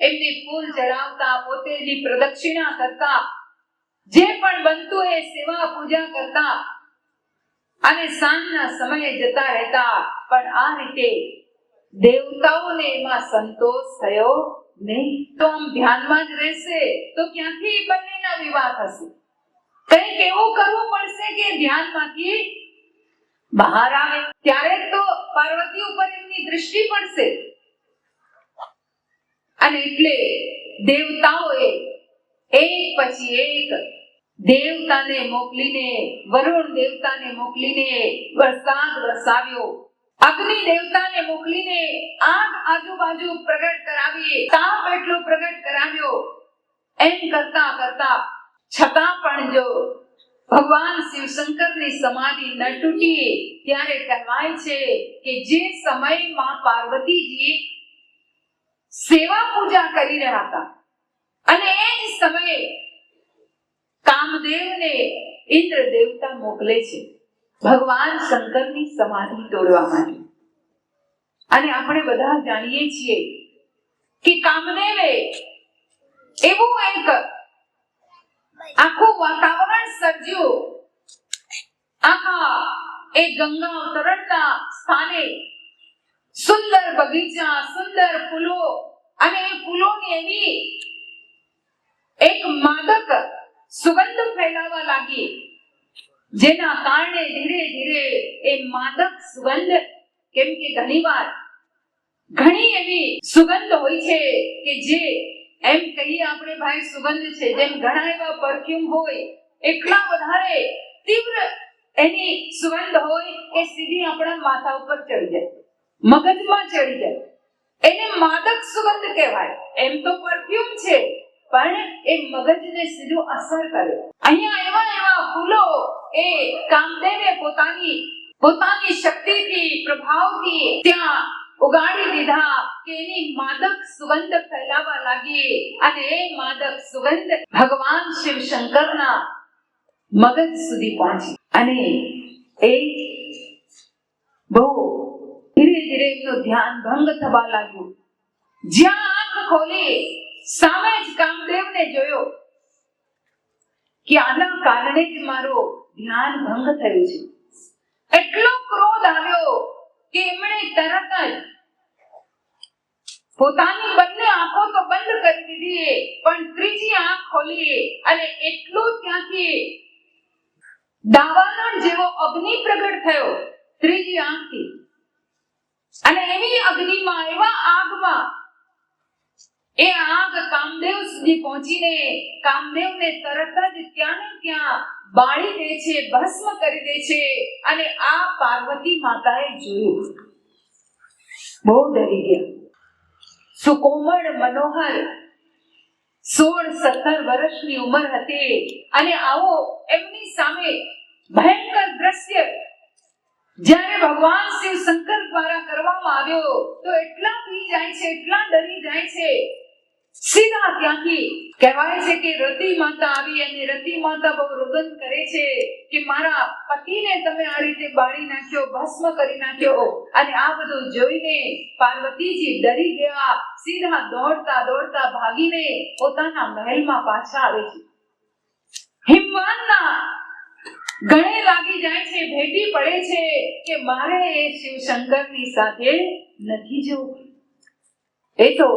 એમને ફૂલ ચડાવતા, પોતે એની પ્રદક્ષિણા કરતા, જે પણ બનતું એ સેવા પૂજા કરતા અને સાંજના સમયે જતા રહેતા. પણ આ રીતે દેવતાઓને એમાં સંતોષ થયો નહીં. તો આમ ધ્યાનમાં જ રહેશે તો ક્યાંથી બંનેના વિવાહ થશે? કંઈક એવું કરવું પડશે કે ધ્યાનમાંથી બહાર આવે, ત્યારે તો પાર્વતી ઉપર એમની દૃષ્ટિ પડશે. અને એટલે દેવતાઓએ એક પછી એક દેવતાને મોકલીને, વરુણ દેવતાને મોકલીને વરસાદ વરસાવ્યો. અગ્નિ દેવતાને મોકલીને આગ આજુબાજુ પ્રગટ કરાવી, તાપ એટલો પ્રગટ કરાવ્યો. એમ કરતા કરતા છતાં પણ જો ભગવાન શિવશંકરની સમાધિ ન તૂટી, ત્યારે કહેવાય છે કે જે સમયમાં પાર્વતીજી સેવા પૂજા કરી રહ્યા હતા અને એ જ સમયે કામદેવને ઇન્દ્ર દેવતા મોકલે છે ભગવાન શંકરની સમાધિ તોડવા માટે. અને આપણે બધા જાણીએ છીએ કે કામદેવે એવું એક આખું વાતાવરણ સર્જ્યું. આખા એ ગંગા અવતરણના સ્થાને સુંદર બગીચા, સુંદર ફૂલો અને એ ફૂલોની એવી એક માદક સુગંધ ફેલાવા લાગી, જેના કારણે ધીરે ધીરે એ માદક સુગંધ, કેમ કે ઘણી એવી સુગંધ હોય છે કે જે એમ કહીએ આપણે ભાઈ સુગંધ છે, જેમ ઘણા એવા પરફ્યુમ હોય, એટલા વધારે તીવ્ર એની સુગંધ હોય કે સીધી આપણા માથા ઉપર ચડી જાય, મગજમાં ચડી જાય. એને માદક સુગંધ કહેવાય. એમ તો પરફ્યુમ છે પણ એ મગજને સીધું અસર કરે. અહીંયા એવા ફૂલો એ કામદેવે પોતાની શક્તિથી, પ્રભાવથી ત્યાં ઉગાડી દીધા કે એની માદક સુગંધ ફેલાવા લાગી. અને એ માદક સુગંધ ભગવાન શિવશંકરના મગજ સુધી પહોંચી અને એ બહુ ધીરે ધીરે એમનું ધ્યાન ભંગ થવા લાગ્યું. જ્યાં આંખ ખોલી સામે જ કામદેવને જોયો કે આના કારણે જ મારો ધ્યાન ભંગ થયું છે. એટલો ક્રોધ આવ્યો કે એમણે તરત જ પોતાની બંને આંખો તો બંધ કરી દીધી, પણ ત્રીજી આંખ ખોલી અને એટલું ત્યાંથી દાવાનળ જેવો અગ્નિ પ્રગટ થયો ત્રીજી આંખથી. અને એવી અગ્નિમાં, એવા આગમાં એ આગ કામદેવ સુધી પહોંચીને કામદેવને તરત જ ત્યાં ને ત્યાં બાળી દે છે, ભસ્મ કરી દે છે. અને આ પાર્વતી માતાએ જોયું, બહુ ડરી ગયા. સુકોમળ મનોહર 16-17 વર્ષની ઉંમર હતી અને આવો એમની સામે ભયંકર દ્રશ્ય જ્યારે ભગવાન શિવ શંકર દ્વારા કરવામાં આવ્યો તો એટલા બી જાય છે, એટલા ડરી જાય છે. સીધા ત્યાંથી કહેવાય છે કે રતિ માતા આવી અને રતિ માતા બહુ રુદન કરે છે કે મારા પતિને તમે આ રીતે બાળી નાખ્યો, ભસ્મ કરી નાખ્યો. અને આ બધું જોઈને પાર્વતીજી ડરી ગયા. સીધા દોડતા દોડતા ભાગીને પોતાના મહેલમાં પાછા આવે છે. હિમવાનના ગળે લાગી જાય છે, ભેટી પડે છે કે મારે એ શિવશંકરની સાથે નથી જવું. એ તો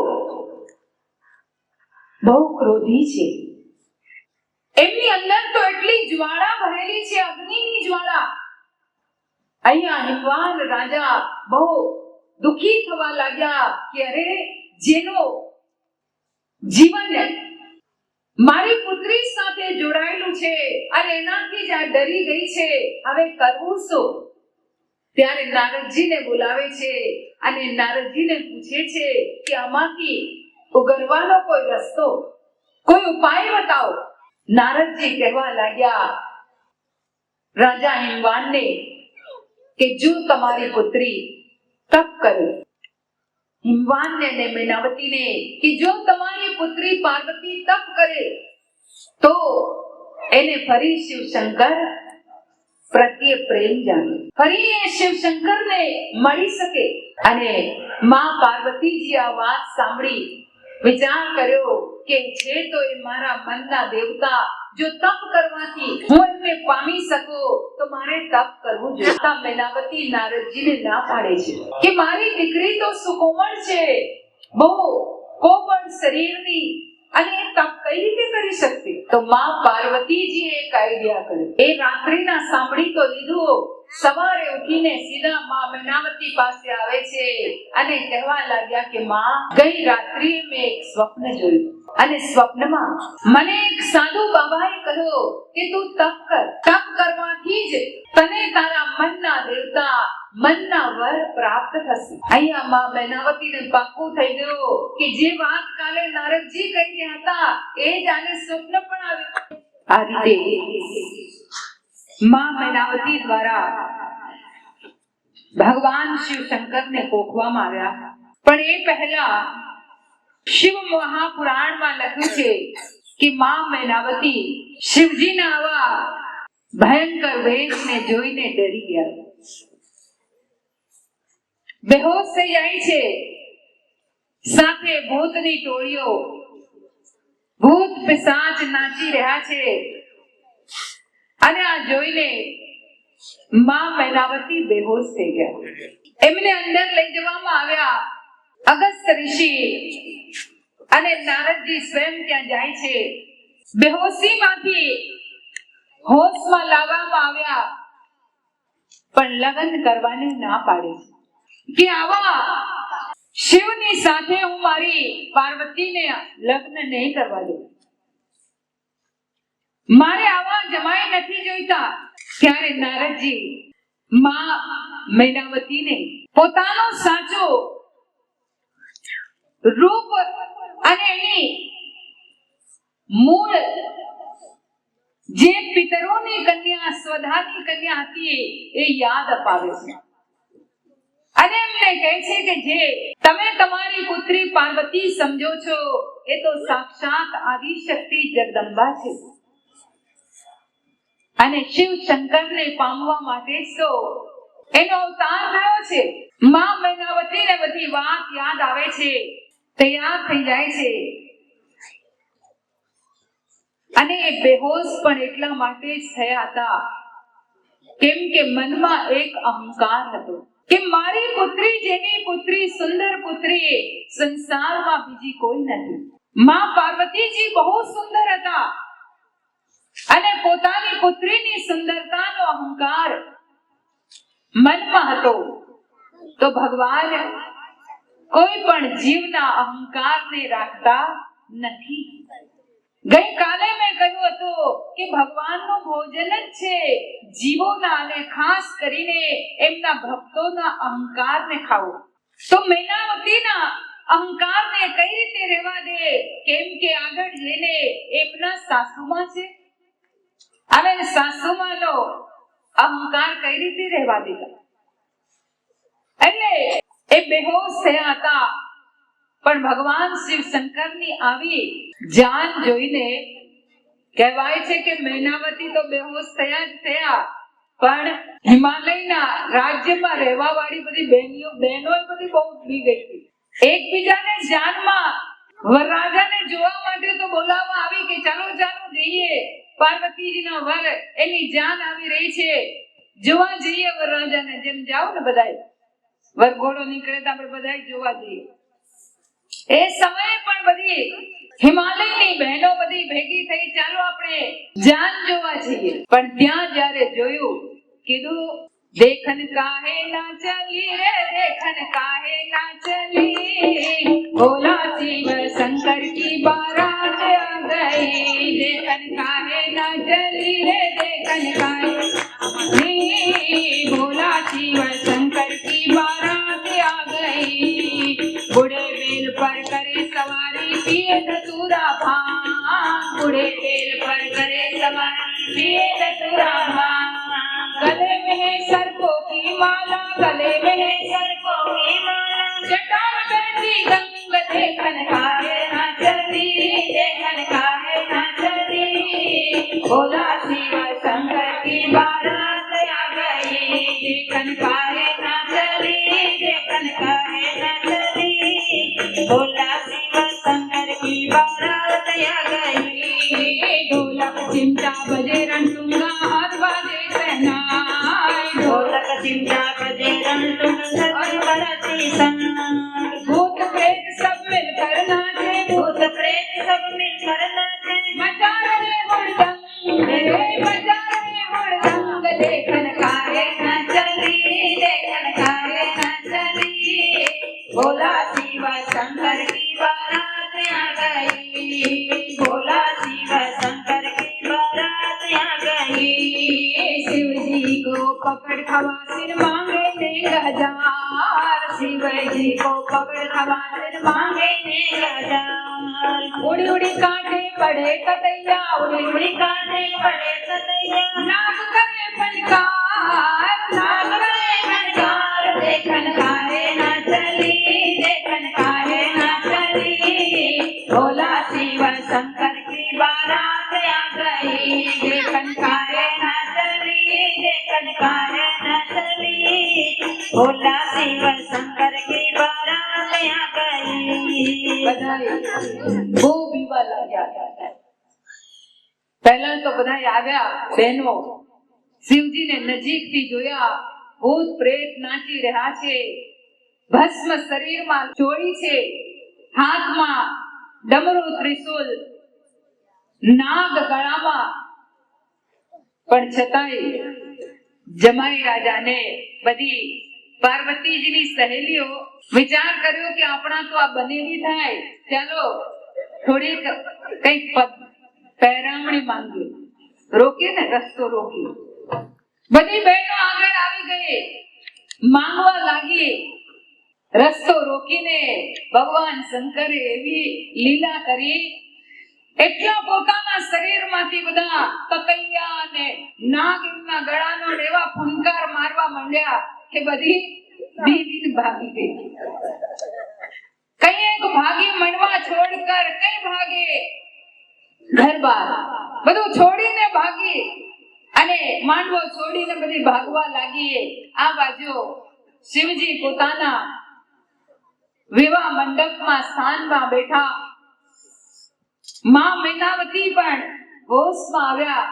બહુ ક્રોધી છે. એમની અંદર તો એટલી જ્વાળા ભરેલી છે, અગ્નિની જ્વાળા. અહીંયા હિમવાન રાજા બહુ દુખી થવા લાગ્યા કે અરે, જેનો જીવન મારી પુત્રી સાથે જોડાયેલું છે અને એનાથી જ આ ડરી ગઈ છે, હવે કરવું શું? ત્યારે નારદજીને બોલાવે છે અને નારદજીને પૂછે છે કે આમાંથી ઉગરવાનો કોઈ રસ્તો, કોઈ ઉપાય બતાવો. નારદજી કહેવા લાગ્યા રાજા હિમવાનને કે જો તમારી પુત્રી તપ કરે, હિમવાનને અને મૈનાવતીને કે જો તમારી પુત્રી પાર્વતી તપ કરે તો એને ફરી શિવશંકર પ્રત્યે પ્રેમ જાગે, ફરી એ શિવશંકરને મળી શકે. અને માં પાર્વતીજી આ વાત સાંભળી વિચાર કર્યો કે છે તો એ મારા મનના દેવતા, જો તપ કરવાથી હું એમને પામી શકું તો મારે તપ કરવું જોઈએ. મૈનાવતી નારદજીને ના પાડે છે કે મારી દીકરી તો સુકોમળ છે, બહુ કોમળ શરીરની, અને એ તપ કઈ રીતે કરી શકતી? તો માં પાર્વતીજીએ એક આઈડિયા કર્યો. એ રાત્રિના સાંભળી તો લીધું, સવારે ઉઠીને સીધા માં મૈનાવતી પાસે આવે છે અને કહેવા લાગ્યા કે માં, ગઈ રાત્રિએ મેં એક સ્વપ્ન જોયું અને સ્વપ્નમાં મને એક સાધુ બાબાએ કહ્યું કે તું તપ કર, તપ કરવાથી જ તને તારા મનના દેવતા, મનના વર પ્રાપ્ત થશે. અહીંયા માં મૈનાવતીને પાક્કું થઈ ગયું કે જે વાત કાલે નારદજી કહી રહ્યા હતા એ જ આને સ્વપ્ન પણ આવ્યું. આ રીતે માં મૈનાવતી દ્વારા ભગવાન શિવ શંકરને કોખવામાં આવ્યા. પણ એ પહેલા શિવ મહાપુરાણમાં લખ્યું છે કે માં મૈનાવતી શિવજીના આવા ભયંકર વેશને જોઈને ડરી ગયા, બેહોશ થઈ જાય છે. સાથે ભૂતની ટોળીઓ, ભૂત પિશાચ નાચી રહ્યા છે. અને આ જોઈને માં મૈનાવતી બેહોશ થઈ ગયા. એમને અંદર લઈ જવામાં આવ્યા. અગસ્ત્ય ઋષિ અને નારદજી સ્વયં ત્યાં જાય છે. બેહોશીમાંથી હોશમાં લાવવામાં આવ્યા, પણ લગ્ન કરવાને ના પાડે કે આવા શિવની સાથે હું મારી પાર્વતીને લગ્ન નહીં કરવા દઉં, મારે આવા જમાઈ નથી જોઈતા. ત્યારે નારદજી માં મૈનાવતીને પોતાનો સાચો રૂપ અને એની મૂળ જે પિતરોની કન્યા, સ્વધાની કન્યા હતી એ યાદ અપાવે છે અને એમને કહે છે કે જે તમે તમારી પુત્રી પાર્વતી સમજો છો એ તો સાક્ષાત આદિશક્તિ જગદંબા છે અને શિવ શંકરને પામવા માટે તો એનો અવતાર થયો છે. માં મૈનાવતીને બધી વાત યાદ આવે છે, તૈયાર થઈ જાય છે. અને એ બેહોશ પણ એટલા માટે જ થયા હતા કેમ કે મનમાં એક અહંકાર હતો કે મારી પુત્રી જેવી પુત્રી, સુંદર પુત્રી સંસારમાં બીજી કોઈ નથી. માં પાર્વતીજી બહુ સુંદર હતા અને પોતાની પુત્રીની સુંદરતાનો અહંકાર મનમાં હતો. તો ભગવાન કોઈ પણ જીવના અહંકારને રાખતા નથી. ગઈકાલે મેં કહ્યું હતું કે ભગવાનનું ભોજન જ છે જીવોના અને ખાસ કરીને એમના ભક્તોના અહંકારને ખાવું. તો મૈનાવતીના અહંકારને કઈ રીતે રહેવા દે? કેમ કે આગળ જઈને એમના સાસુમાં છે. હવે સાસુમાનો અહંકાર કઈ રીતે રહેવા દેતા? એટલે એ બેહોશ થયા હતા. પણ ભગવાન શિવ શંકરની આવી જાન જોઈને કહેવાય છે કે મૈનાવતી તો બેહોશ થયા જ થયા, પણ હિમાલયના રાજ્યમાં રહેવા વાળી બધી બહેનો બધી બહુ ઉઠી ગઈ હતી. એકબીજાને જાનમાં વરરાજાને જોવા માટે તો બોલાવવા આવી કે ચાલો ચાલો જઈએ, પાર્વતીજીનો વર એની જાન આવી રહી છે, જોવા જઈએ વરરાજાને. જેમ જાવ ને બધાય વરઘોડો નીકળે તો આપણે બધાય જોવા જઈએ. એ સમયે પણ બધી હિમાલયની બહેનો બધી ભેગી થઈ, ચાલો આપણે જાન જોવા જઈએ. પણ ત્યાં જ્યારે જોયું, કીધું देखन काहे ना चली रे, देखन काहे ना चली, भोला शिव शंकर की बारात आ गई। देखन काहे ना चली रे, देखन काहे भोला शिव शंकर की बारात आ गई। बूढ़े बेल पर करे सवारी पिए धतूरा भांग, बूढ़े बेल पर करे सवारी पिए धतूरा भांग। गले में है सर्पों की माला, गले में है सर्पों की माला, जटा में बहती गंग देखन काहे ना चली, देखन काहे ना चली, भोला शिव शंकर की बारात आ गई। देखन काहे ना चली, देखन काहे ना चली, भोला शिव शंकर की बारात आ गई। ढोलक चिमटा बजे रणतुंगा, हाथ बाजे शहनाई, ढोलक चिमटा बजे रणतुंगा और बरती सन्नाई। भूत प्रेत सब मिलकर नाचे, भूत प्रेत सब मिलकर नाचे, मचा रहे हुड़दंग, मचा रहे हुड़दंग। देखन काहे ना चली, देखन काहे ना चली, भोला शिव शंकर की बारात आ गई। भोला शिव शंकर की बारात आ गई। शिव जी को पकड़ खवासिन मांगे नेग हजार, शिव जी को पकड़ खवासिन मांगे नेग हजार। उड़ी उड़ी कांटे पड़े कतैया, उड़ी उड़ी कांटे पड़े कतैया, नाग करे फनकार, नाग करे फनकार। देखन काहे ना चली, देखन काहे ना चली, भोला शिव शंकर की बारात आ गई। देखन काहे ना चली, देखन काहे ना चली, भोला शिव शंकर की बारात आ गई। બહુ બીવા લાગ્યા. પહેલા તો બધા આવ્યા બહેનો, શિવજીને નજીકથી જોયા. ભૂત પ્રેત નાચી રહ્યા છે, ભસ્મ શરીરમાં ચોળી છે, હાથમાં ડમરુ ત્રિશુલ, નાગ ગળામાં. પણ છતાંય જમાઈ રાજાને બધી પાર્વતીજીની સહેલીઓ વિચાર કર્યો કે આપણા તો આ બનેવી થાય, ચાલો થોડીક કઈક પહેરામણી માંગીએ, રોકીએ ને રસ્તો રોકીએ. બધી બહેનો આગળ આવી ગઈ, માંગવા લાગી. રસ્તો રોકીને ભગવાન શંકરે એવી લીલા કરી, એટલા પોતાના શરીરમાંથી બધા કકૈયા અને નાગ એમના ગળાનો એવા ફુંકાર મારવા માંડ્યા કે બધી દીદી ભાગી ગઈ. કઈ એક ભાગી મણવા છોડકર, કઈ ભાગે ઘર બહાર, બધું છોડીને ભાગી અને માંડવો છોડીને બધી ભાગવા લાગી. આ બાજુ શિવજી પોતાના વિવાહ મંડપમાં સ્થાનમાં બેઠા. માં મૈનાવતી પણ હોશમાં આવ્યા,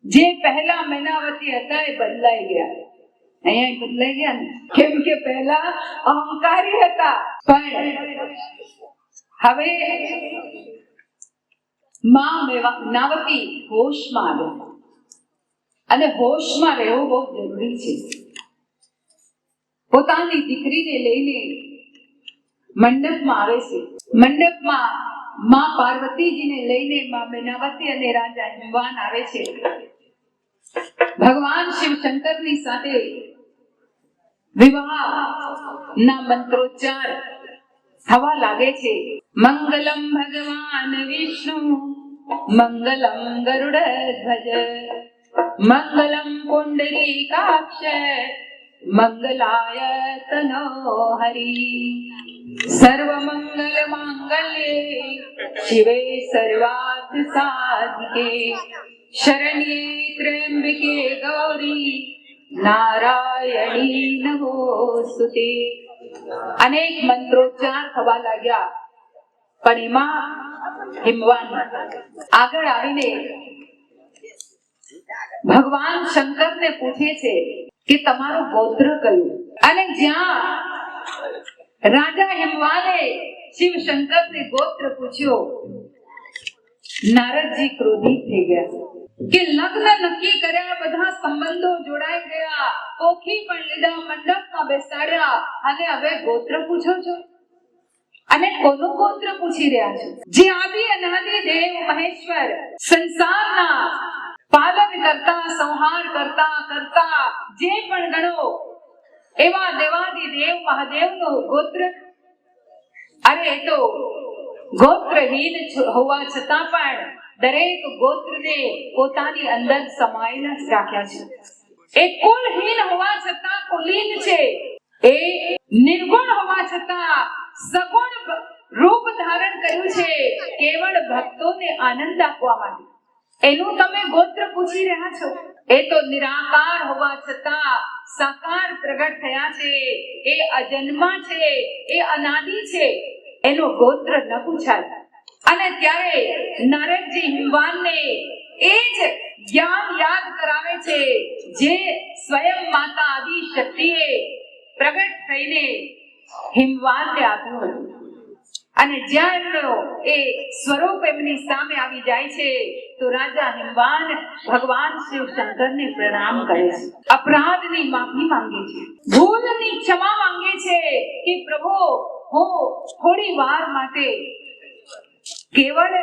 જે પહેલા મૈનાવતી હતા એ બદલાઈ ગયા. અહીંયા બદલાઈ ગયા ને, કેમ કે પહેલા અહંકારી હતા, પણ હવે માં મૈનાવતી હોશમાં આવ્યા. અને હોશમાં રહેવું બહુ જરૂરી છે. પોતાની દીકરીને લઈને મંડપમાં આવે છે. મંડપમાં માં પાર્વતીજીને લઈને માં મૈનાવતી અને રાજા હિમવાન આવે છે. ભગવાન શિવ શંકરની સાથે વિવાહ ના મંત્રોચ્ચાર થવા લાગે છે. મંગલમ ભગવાન વિષ્ણુ મંગલમ ગરુડ ધ્વજ મંગલમ પુંડરીકાક્ષ મંગલાય તનો હરી સર્વમંગલ માંગલ્યે શિવે સર્વાર્થ સાધિકે શરણ્યે ત્ર્યંબકે ગૌરી નારાયણી નમોસ્તુતે. અનેક મંત્રોચ્ચાર થવા લાગ્યા, પણ એમાં હિમવાન આગળ આવીને ભગવાન શંકરને પૂછે છે કે તમારું ગોત્ર કયું? અને જ્યાં રાજા હિમવાને શિવ શંકરને ગોત્ર પૂછ્યો, નારદજી ક્રોધિત થઈ ગયા કે લગ્ન નક્કી કર્યા, બધા સંબંધો જોડાઈ ગયા, કોખી પણ લીધા, મંડપમાં બેસાડ્યા, અને હવે ગોત્ર પૂછો છો? અને કોનું ગોત્ર પૂછી રહ્યા છો? જે આદિ અનાદિ દેવ મહેશ્વર સંસારના પાલન કરતા, સંહાર કરતા જે પણ ગણો એવા દેવાદિ દેવ મહાદેવનું ગોત્ર. અરે એ તો ગોત્રહીન હોવા છતાં પણ દરેક ગોત્રને પોતાની અંદર સમાયેલા જ રાખ્યા છે. એ કુલહીન હોવા છતાં કુલીન છે. એ નિર્ગુણ હોવા છતાં સગુણ રૂપ ધારણ કર્યું છે, કેવળ ભક્તોને આનંદ આપવા માટે. એનું તમે ગોત્ર પૂછી રહ્યા છો? એ તો નિરાકાર હોવા છતાં સાકાર પ્રગટ થયા છે. એ અજન્મા છે, એ અનાદિ છે. એનું ગોત્ર ન પૂછાય. અને ત્યારે નારદજી હિમવાનને એ જ જ્ઞાન યાદ કરાવે છે, જે સ્વયં માતા આદિ શક્તિએ પ્રગટ થઈને હિમવાનને આપ્યું હતું. અને જ્યાં એમનો એ સ્વરૂપ એમની સામે આવી જાય છે, તો રાજા હિમવાન ભગવાન શિવ શંકરને પ્રણામ કરે છે, અપરાધની માફી માંગે છે, ભૂલની ક્ષમા માંગે છે કે પ્રભુ, હું થોડી વાર માટે કેવળ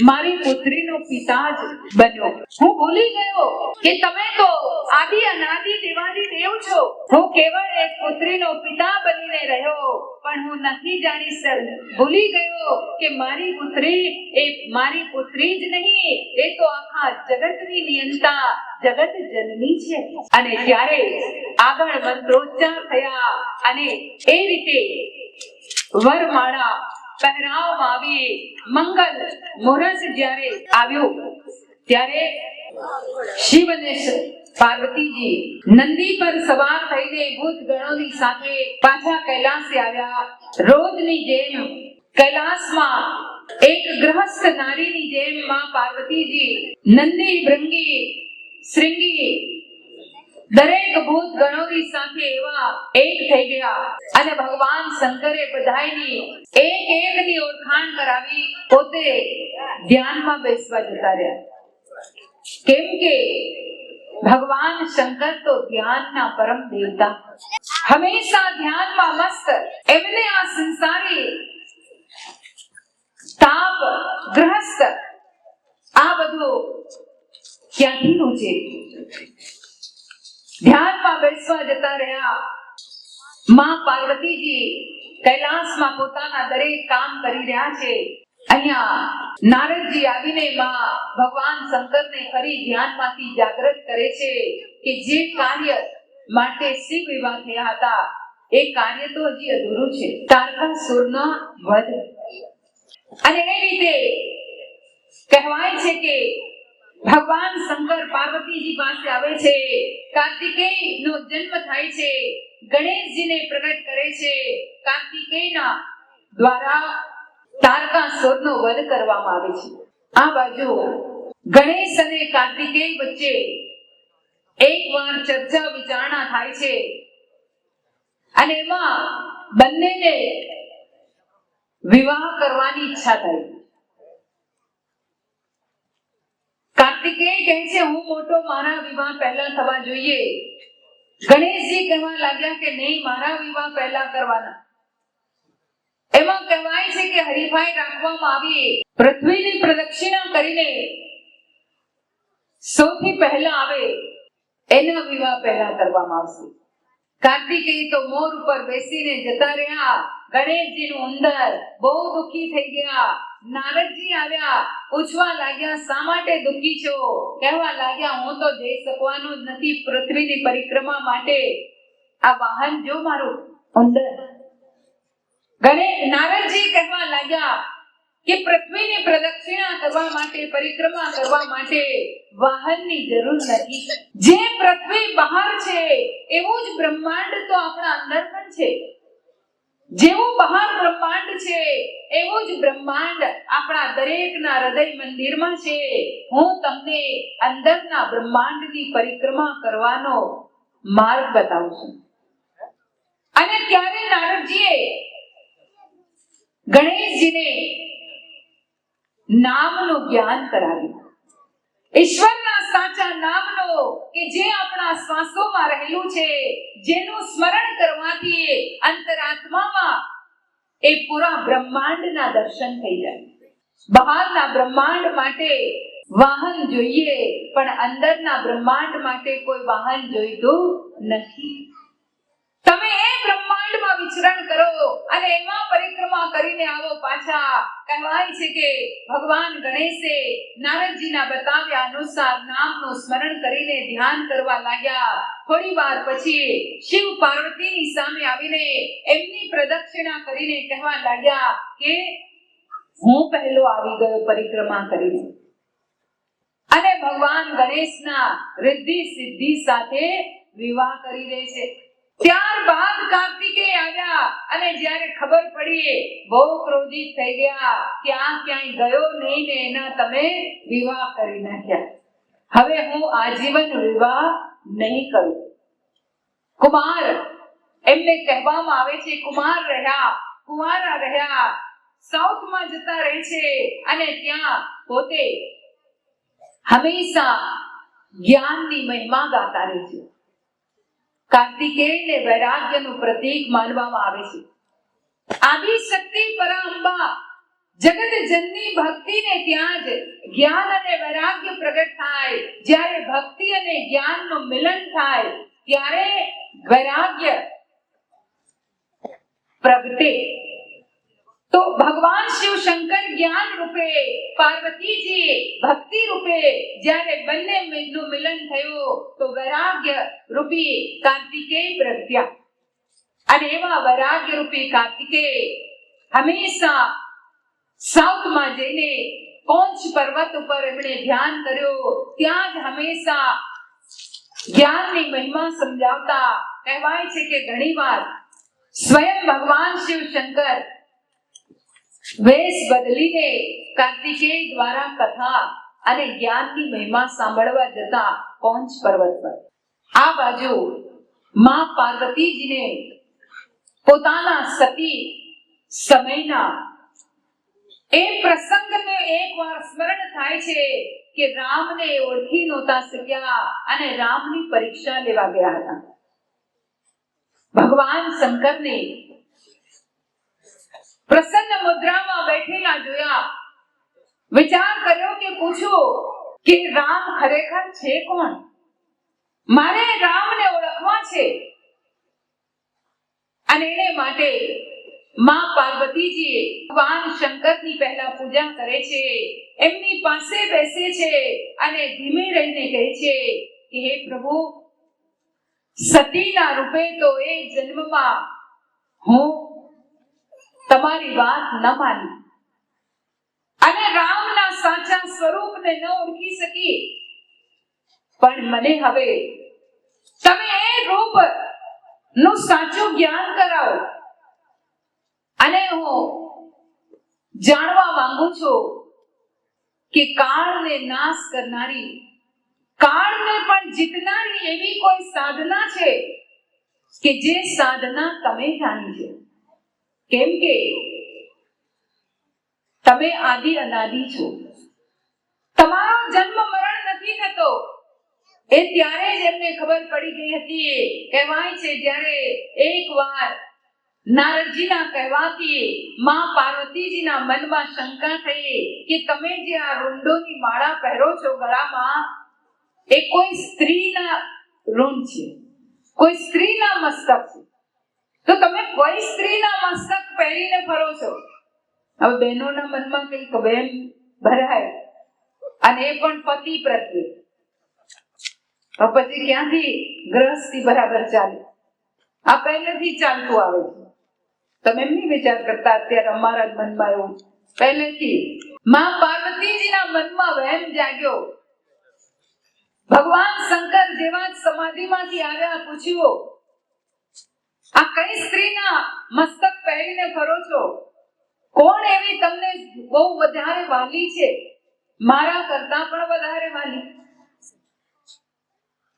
મારી પુત્રીનો પિતા જ બન્યો. હું ભૂલી ગયો કે તમે તો આદિ અનાદિ દેવાદિ દેવ છો. હું કેવળ એક પુત્રીનો પિતા બનીને રહ્યો, પણ હું નથી જાણી ભૂલી ગયો કે મારી પુત્રી એ મારી પુત્રી જ નહીં, એ તો આખા જગતની નિયંતા, જગત જનની છે. અને ત્યારે આગળ મંત્રોચ્ચાર થયા અને એ રીતે વરમાળા પહેરાવવામાં આવી. મંગલ મુહૂર્ત જ્યારે આવ્યું, ત્યારે શિવ અને પાર્વતીજી નંદી પર સવાર થઈને ભૂત ગણોની સાથે પાછા કૈલાસે આવ્યા. રોજની જેમ કૈલાસમાં એક ગૃહસ્થ નારીની જેમ માં પાર્વતીજી નંદી, ભૃંગી, શ્રીંગી દરેક ભૂત ગણોની સાથે એવા એક થઈ ગયા. અને ભગવાન શંકરે બધાયની એક એકની ઓળખાણ કરાવી. પોતે ધ્યાનમાં બેસવા જતા રહ્યા, કેમ કે ભગવાન શંકર તો ધ્યાનના પરમ દેવતા, હંમેશા ધ્યાનમાં મસ્ત. એમને આ સંસારી તાપ, ગ્રહસ્થ આ બધું ક્યાંથી રૂચે? ધ્યાનમાં બેસવા જતા રહ્યા. માં પાર્વતીજી કૈલાસમાં પોતાના દરેક કામ કરી રહ્યા છે. અહીંયા નારદજી આવીને માં ભગવાન શંકરને ફરી ધ્યાનમાંથી જાગૃત કરે છે કે જે કાર્ય માટે શિવ વિવાહ થયા હતા, એ કાર્ય તો હજી અધૂરું છે. તારકાસુરનો વધ. અને એ રીતે કહેવાય છે કે ભગવાન શંકર પાર્વતીજી પાસે આવે છે. કાર્તિકેય નો જન્મ થાય છે, ગણેશજીને પ્રગટ કરે છે. કાર્તિકેયના દ્વારા તારકાસુરનો વધ કરવામાં આવે છે. આ બાજુ ગણેશ અને કાર્તિકેય વચ્ચે એકવાર ચર્ચા વિચારણા થાય છે અને એમાં બંનેને વિવાહ કરવાની ઈચ્છા થઈ. કાર્તિકેય કહે છે હું મોટો, મારા વિવાહ પહેલા થવા જોઈએ. ગણેશજી કહેવા લાગ્યા કે નહીં, મારા વિવાહ પહેલા કરવાના. એમાં કહેવાય છે કે હરીફાઈ રાખવામાં આવી. પૃથ્વીની પ્રદક્ષિણા કરીને સૌથી પહેલા આવે એના વિવાહ પહેલા કરવામાં આવશે. કાર્તિકેય તો મોર ઉપર બેસીને જતા રહ્યા. ગણેશજીનું ઉંદર બહુ દુઃખી થઈ ગયા. નારદજી આવ્યા, પૂછવા લાગ્યા શા માટે દુઃખી છો? કહેવા લાગ્યા હું તો જઈ શકવાનો જ નથી પૃથ્વીની પરિક્રમા માટે. આ વાહન જો મારું ઉંદર. નારદજી કહેવા લાગ્યા કે પૃથ્વીની પ્રદક્ષિણા કરવા માટે, પરિક્રમા કરવા માટે વાહનની જરૂર નથી. જે પૃથ્વી બહાર છે એવું જ બ્રહ્માંડ તો આપણા અંદર પણ છે. જેવું બહાર બ્રહ્માંડ છે એવું જ બ્રહ્માંડ આપણા દરેકના હૃદય મંદિરમાં છે. હું તમને અંદરના બ્રહ્માંડની પરિક્રમા કરવાનો માર્ગ બતાવું છું. અને ત્યારે નારદજીએ ગણેશજીને નામનું જ્ઞાન કરાવ્યું. ઈશ્વરના સાચા નામનો, કે જે આપણા શ્વાસોમાં રહેલું છે, જેનું સ્મરણ કરવાથી અંતરાત્મામાં એ પૂરા બ્રહ્માંડના દર્શન થઈ જાય. બહારના બ્રહ્માંડ માટે વાહન જોઈએ, પણ અંદરના બ્રહ્માંડ માટે કોઈ વાહન જોઈતું નથી. તમે એ બ્રહ્માંડમાં વિચરણ કરો અને એમાં પરિક્રમા કરીને આવો પાછા. કહેવાય છે કે ભગવાન ગણેશે નારદજીના બતાવ્યા અનુસાર નામનું સ્મરણ કરીને ધ્યાન કરવા લાગ્યા. થોડી વાર પછી શિવ પાર્વતીની સામે આવીને એમની પ્રદક્ષિણા કરીને કહેવા લાગ્યા કે હું પહેલો આવી ગયો પરિક્રમા કરીને. અને ભગવાન ગણેશના રિદ્ધિ સિદ્ધિ સાથે વિવાહ કરી દે છે. ત્યારબાદ કાર્તિકેય આવ્યા અને જ્યારે ખબર પડી બહુ ક્રોધિત થઈ ગયા કે આ ક્યાંય ગયો નહીં ને એના તમે વિવાહ કરી નાખ્યા. હવે હું આજીવન વિવાહ નહીં કરું. કુમાર એમને કહેવામાં આવે છે, કુમાર રહ્યા, કુંવારા રહ્યા, સાઉથમાં જતા રહે છે અને ત્યાં પોતે હંમેશા જ્ઞાનની મહિમા ગાતા રહે છે. કાર્તિકેયને વૈરાગ્યનું પ્રતીક માનવામાં આવે છે. આદિ શક્તિ પરાંબા જગત જનની ભક્તિને ત્યાં જ જ્ઞાન અને વૈરાગ્ય પ્રગટ થાય. જ્યારે ભક્તિ અને જ્ઞાનનું મિલન થાય ત્યારે વૈરાગ્ય પ્રગટે. તો ભગવાન શિવ શંકર જ્ઞાન રૂપે, પાર્વતીજી ભક્તિ રૂપે જ્યારે બંનેનું મિલન થયું તો વૈરાગ્ય રૂપી કાર્તિકેય પ્રગટ્યા. અને એવા વૈરાગ્ય રૂપી કાર્તિકેય હંમેશા સાઉથમાં જઈને કોંચ પર્વત ઉપર એમણે ધ્યાન કર્યું. ત્યાં જ હંમેશા જ્ઞાનની મહિમા સમજાવતા. કહેવાય છે કે ઘણીવાર સ્વયં ભગવાન શિવ શંકર વેશ બદલીને કાર્તિકેય દ્વારા કથા અને જ્ઞાનની મહિમા સાંભળવા જતા કોંચ પર્વત પર. આ બાજુ માં પાર્વતીજીને પોતાના સતી સમયના એ પ્રસંગને એકવાર સ્મરણ થાય છે કે રામને ઓળખી નહોતા શક્યા અને રામની પરીક્ષા લેવા ગયા હતા. ભગવાન શંકરને પ્રસન્ન મુદ્રામાં બેઠેલા જોયા. વિચાર કર્યો કે પૂછો કે રામ ખરેખર છે કોણ? મારે રામને ઓળખવા છે. અને એને માટે માં પાર્વતીજી ભગવાન શંકરની પહેલા પૂજા કરે છે. એમની પાસે બેસે છે અને ધીમે રહીને કહે છે કે હે પ્રભુ, સતીના રૂપે તો એ જન્મમાં હું તમારી વાત ન માની અને રામના સાચા સ્વરૂપને ન ઓળખી શકી. પણ મને હવે તમે એ રૂપ નું સાચું જ્ઞાન કરાવો અને હું જાણવા માંગુ છું કે કાળને નાશ કરનારી, કાળને પણ જીતનારી એવી કોઈ સાધના છે કે જે સાધના તમે જાણી છે. કેમ કે તમે આદિ અનાદિ છો. તમારો જન્મ મરણ નથી થતો. એ ત્યારે જ એમને ખબર પડી ગઈ હતી. કહેવાય છે જ્યારે એકવાર નારદજીના કહેવાથી માં પાર્વતીજીના મનમાં શંકા થઈ કે તમે જે આ રૂંડોની માળા પહેરો છો ગળામાં, એ કોઈ સ્ત્રીના રૂંડ છે, કોઈ સ્ત્રીના મસ્તક છે. તો તમે કોઈ સ્ત્રીના મસ્તક પહેરીને ફરો છો. હવે બહેનોના મનમાં કઈક વહેમ ભરાય, અને એ પણ પતિ પ્રત્યે. તો પછી ક્યાંથી ગ્રહસ્થી બરાબર ચાલે? આ પહેલેથી ચાલતું આવે છે. તમે એમ નહીં વિચાર કરતા અત્યારે અમારા જ મનમાં એવું. પહેલેથી માં પાર્વતીજીના મનમાં વહેમ જાગ્યો. ભગવાન શંકર જેવા સમાધિમાંથી આવ્યા, પૂછ્યું આ કઈ સ્ત્રીના મસ્તક પહેરીને ફરો છો? કોણ એવી તમને બહુ વધારે વાલી છે, મારા કરતા પણ વધારે વાલી?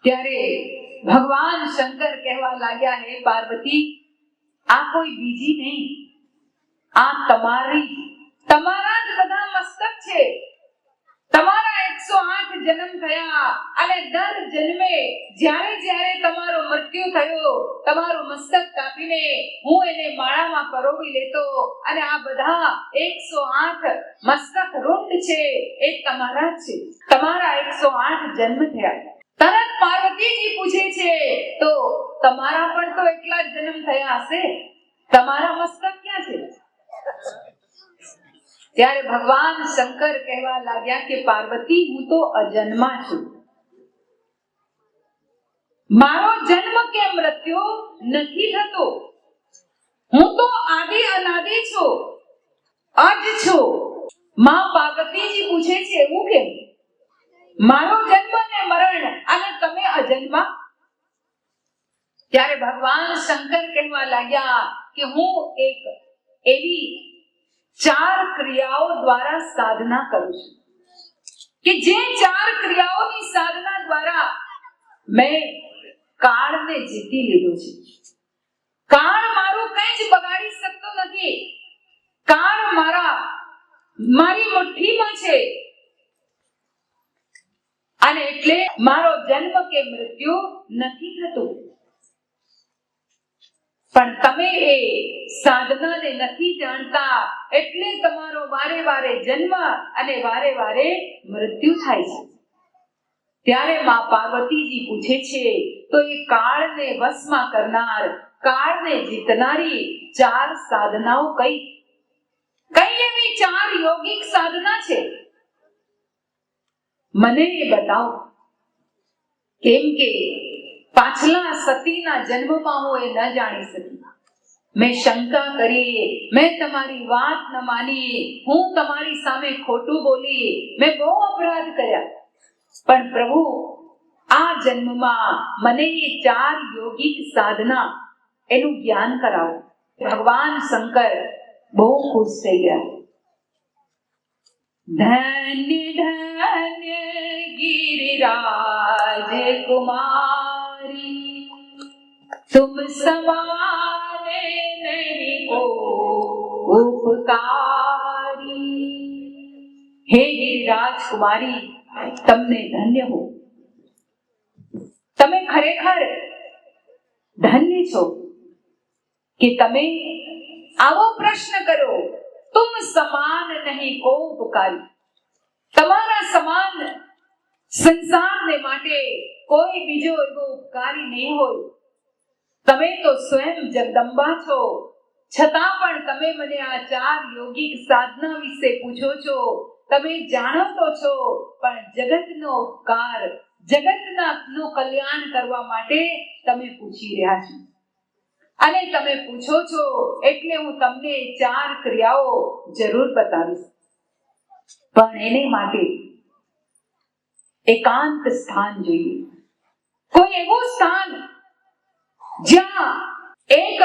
ત્યારે ભગવાન શંકર કહેવા લાગ્યા, હે પાર્વતી, આ કોઈ બીજી નહીં, આ તમારા જ બધા મસ્તક છે. તમારા 108 જન્મ થયા, અને દર જન્મે જ્યારે જ્યારે તમારો મૃત્યુ થયો, તમારું મસ્તક કાપીને હું એને માળામાં પરોવી લેતો, અને આ બધા 108 મસ્તક રૂંડ છે એ તમારા છે. તમારા 108 જન્મ થયા. તરત પાર્વતીજી પૂછે છે, તો તમારા પણ તો એટલા જ જન્મ થયા હશે, તમારા મસ્તક ક્યાં છે? ત્યારે ભગવાન શંકર કહેવા લાગ્યા કે પાર્વતી, હું તો અજન્મા છું. મારો જન્મ કે મૃત્યુ નથી થતો. હું તો આદિ અનાદિ છું, અજ છું. માં પાર્વતીજી પૂછે છે, એવું કેમ? મારો જન્મ ને મરણ, અને તમે અજન્મા? ત્યારે ભગવાન શંકર કહેવા લાગ્યા કે હું એક એવી 4 ક્રિયાઓ દ્વારા સાધના કરું છું કે જે 4 ક્રિયાઓની સાધના દ્વારા મેં કાળને જીતી લીધો છે. કાળ મારું કંઈ જ બગાડી શકતો નથી. કાળ મારી મુઠ્ઠીમાં છે, અને એટલે મારો જન્મ કે મૃત્યુ નથી થતું. પણ તમે એ સાધનાને નથી જાણતા, એટલે તમારો વારે વારે જન્મ અને વારે વારે મૃત્યુ થાય છે. ત્યારે માં પાર્વતીજી પૂછે છે, તો એ કાળને વશમાં કરનાર, કાળને જીતનારી 4 સાધનાઓ કઈ એવી 4 યોગિક સાધના છે? મને એ બતાવો. કેમ કે પાછલા સતીના જન્મમાં હું એ ન જાણી શકી. મેં શંકા કરી, મેં તમારી વાત ન માની, હું તમારી સામે ખોટું બોલી, મેં બહુ અપરાધ કર્યા. પણ પ્રભુ, આ જન્મમાં મને એ 4 યોગિક સાધના એનું જ્ઞાન કરાવો. ભગવાન શંકર બહુ ખુશ થઈ ગયા. ધન્ય ધન્ય गिरिराज कुमारी, तुम समाने नहीं को उपकारी. हे गिरिराज कुमारी, તમને ધન્ય હો. તમે ખરેખર ધન્ય છો કે તમે આવો પ્રશ્ન કરો, तुम समान नहीं को उपकारी. તમારા સમાન સંસારને માટે કોઈ બીજો એવો ઉપકારી નહીં હોય. તમે તો સ્વયં જગદંબા છો, છતાં પણ તમે મને આ 4 યોગિક સાધના વિશે પૂછો છો. તમે જાણો તો છો, પણ જગતનો ઉપકાર, જગતનું કલ્યાણ કરવા માટે તમે પૂછી રહ્યા છો. અને તમે પૂછો છો એટલે હું તમને 4 ક્રિયાઓ જરૂર બતાવીશ. પણ એને માટે એકાંત સ્થાન જોઈએ. કોઈ એવું સ્થાન જ્યાં એક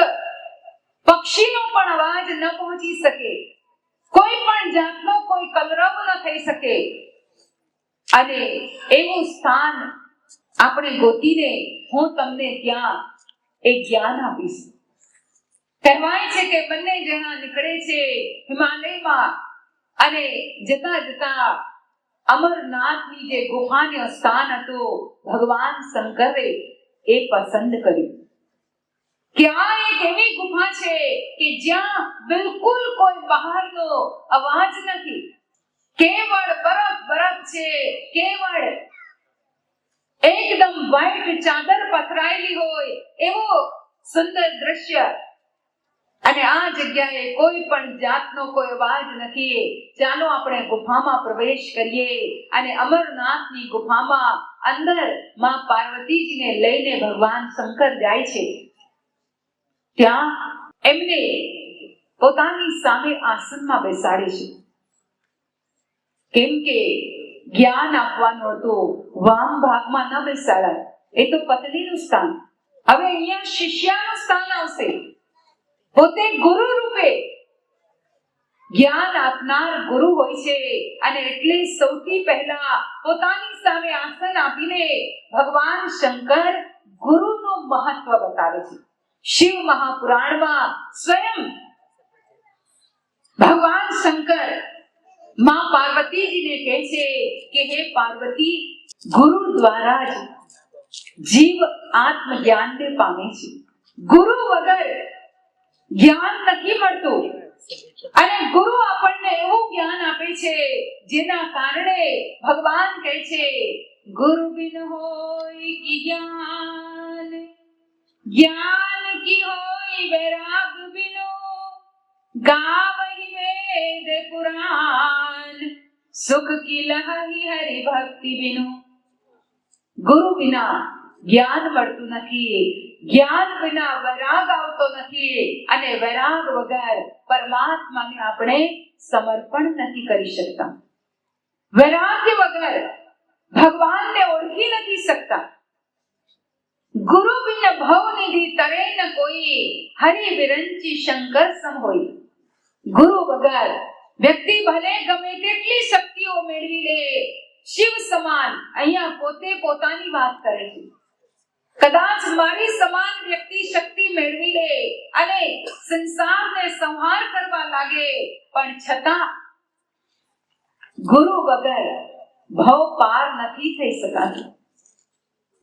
પક્ષીનો પણ અવાજ ન પહોંચી શકે, કોઈ પણ જાતનો કોઈ કલરવ ન થઈ શકે અને એવું સ્થાન આપણે ગોતીને હું તમને ત્યાં એક જ્ઞાન આપીશ. કહેવાય છે કે બંને જણા નીકળે છે હિમાલયમાં અને જતા જતા અમરનાથની જે ગુફાનું સ્થાન હતું ભગવાન શંકરે એ પસંદ કર્યું કે આ એક એવી ગુફા છે કે જ્યાં બિલકુલ કોઈ બહારનો અવાજ નથી, કેવળ બરફ છે, કેવળ એકદમ વ્હાઈટ ચાદર પથરાયેલી હોય એવો સુંદર દ્રશ્ય અને આ જગ્યાએ કોઈ પણ જાતનો કોઈ અવાજ નથી. ચાલો આપણે ગુફામાં પ્રવેશ કરીએ અને અમરનાથની ગુફામાં અંદર માં પાર્વતીજીને લઈને ભગવાન શંકર જાય છે. ત્યાં એમને પોતાની સામે આસનમાં બેસાડે છે, કેમ કે જ્ઞાન આપવાનું હતું. વામ ભાગમાં ન બેસાડાય, એ તો પત્નીનું સ્થાન. હવે અહીંયા શિષ્યનું સ્થાન આવશે. પોતે ગુરુ રૂપે જ્ઞાન આપનાર ગુરુ હોય છે અને એટલે સૌથી પહેલા પોતાની સામે આસન આપીને ભગવાન શંકર ગુરુનું મહત્વ બતાવે છે. શિવ મહાપુરાણમાં સ્વયં ભગવાન શંકર માં પાર્વતીજીને કહે છે કે હે પાર્વતી, ગુરુ દ્વારા જ જીવ આત્મજ્ઞાનને પામે છે. ગુરુ વગર જ્ઞાન નથી મળતું અને ગુરુ આપણને એવું જ્ઞાન આપે છે જેના કારણે ભગવાન કહે છે ગુરુ બિન હોય કી જ્ઞાન, જ્ઞાન કી હોય વૈરાગ બિનો, ગાવહી વેદ પુરાણ, સુખ કી લહી હરિ ભક્તિ બિનો. ગુરુ વિના જ્ઞાન મળતું નથી, જ્ઞાન વિના વૈરાગ આવતો નથી અને વૈરાગ વગર પરમાત્માને આપણે સમર્પણ નથી કરી શકતા. વૈરાગ્ય વગર ભગવાનને ઓળખી નથી શકતા. ગુરુ બિન ભવ નિધિ તરે ન કોઈ, હરિ વિરંચી શંકર સમ હોય. ગુરુ વગર વ્યક્તિ ભલે ગમે તેટલી શક્તિઓ મેળવી લે, શિવ સમાન, અહીંયા પોતે પોતાની વાત કરે છે, કદાચ મારી સમાન વ્યક્તિ શક્તિ મેળવી લે અને સંસારને સંહાર કરવા લાગે, પણ છતાં ગુરુ વગર ભવ પાર નથી થઈ શકાતું.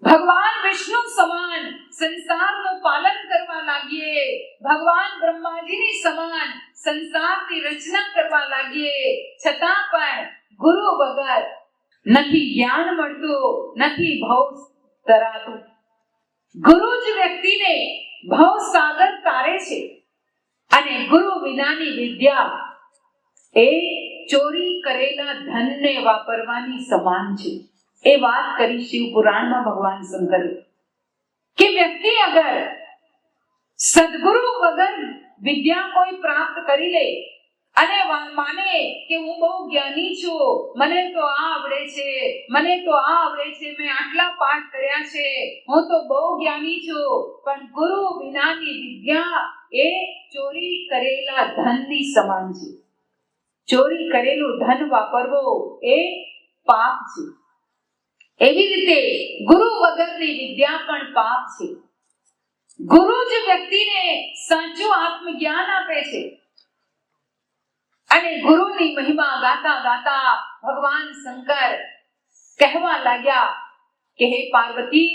ભગવાન વિષ્ણુ સમાન સંસારનું પાલન કરવા લાગીએ, ભગવાન બ્રહ્માજીની સમાન સંસારની રચના કરવા લાગીએ, છતાં પણ ગુરુ વગર નથી જ્ઞાન મળતું, નથી ભવ તરાતું. ગુરુ જ વ્યક્તિને ભવ સાગર તારે છે અને ગુરુ વિનાની વિદ્યા એ ચોરી કરેલા ધનને વાપરવાની સમાન છે. એ વાત કરી શિવ પુરાણમાં ભગવાન શંકર કે વ્યક્તિ અગર સદગુરુ વગર વિદ્યા કોઈ પ્રાપ્ત કરી લે અને માને કે હું બહુ જ્ઞાની છું, મને તો આ આવડે છે, મને તો આ આવડે છે, મેં આટલા પાઠ કર્યા છે, હું તો બહુ જ્ઞાની છું, પણ ગુરુ વિનાની વિદ્યા એ ચોરી કરેલા ધનની સમાન છે. ચોરી કરેલું ધન વાપરવો એ પાપ છે. એવી રીતે ગુરુ વગરની વિદ્યા પણ પાપ છે. ગુરુ જ વ્યક્તિને સાચું આત્મજ્ઞાન આપે છે અને ગુરુની મહિમા ગાતા ગાતા ભગવાન શંકર કહેવા લાગ્યા કે હે પાર્વતી,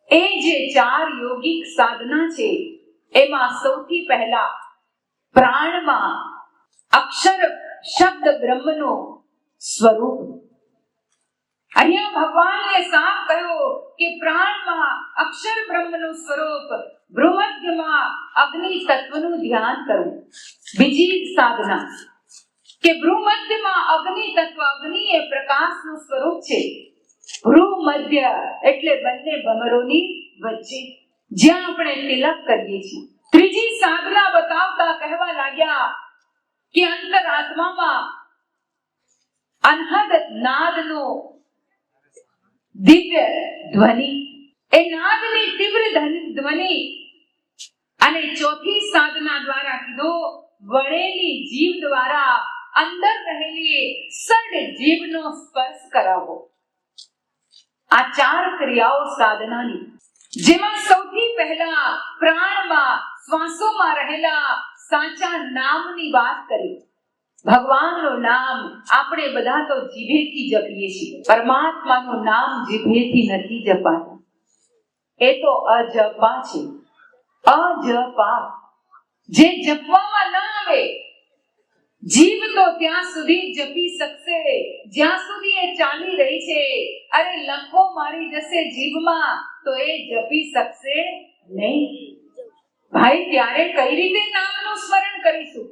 એ જે 4 યોગિક સાધના છે એમાં સૌથી પહેલા પ્રાણમાં અક્ષર શબ્દ બ્રહ્મનું સ્વરૂપ. અહીંયા ભગવાનને સાફ કહ્યું કે પ્રાણમાં અક્ષર બ્રહ્મનું સ્વરૂપ, ભ્રુમધ્યમાં અગ્નિ તત્વનું ધ્યાન કરવું. બીજી સાધના કે ભ્રુમધ્યમાં અગ્નિ તત્વ, અગ્નિ એ પ્રકાશનું સ્વરૂપ છે. ભ્રુમધ્ય એટલે બંને ભમરોની વચ્ચે જ્યાં આપણે તિલક કરીએ છીએ. ત્રીજી સાધના બતાવતા કહેવા લાગ્યા કે અંતરાત્મામાં અનહદ નાદનો દિવ્ય ધ્વનિ, એ નાદની તીવ્ર ધ્વનિ. અને ચોથી સાધના દ્વારા કીધું વળેલી જીભ દ્વારા અંદર રહેલી સડ જીભનો સ્પર્શ કરાવો. આ 4 ક્રિયાઓ સાધનાની, જેમાં સૌથી પહેલા પ્રાણમાં શ્વાસોમાં રહેલા સાચા નામની વાત કરી. ભગવાનનું નામ આપણે બધા તો જીભેથી જપીએ છીએ, પરમાત્માનું નામ જીભેથી નથી જપાતું. એ તો અજપા છે, અજપા, જે જપવામાં ન આવે. જીભ તો ત્યાં સુધી જપી શકશે જ્યાં સુધી એ ચાલી રહી છે. અરે લંકો મારી જશે જીભમાં તો એ જપી શકશે નહીં. ભાઈ, ત્યારે કઈ રીતે નામનું સ્મરણ કરીશું?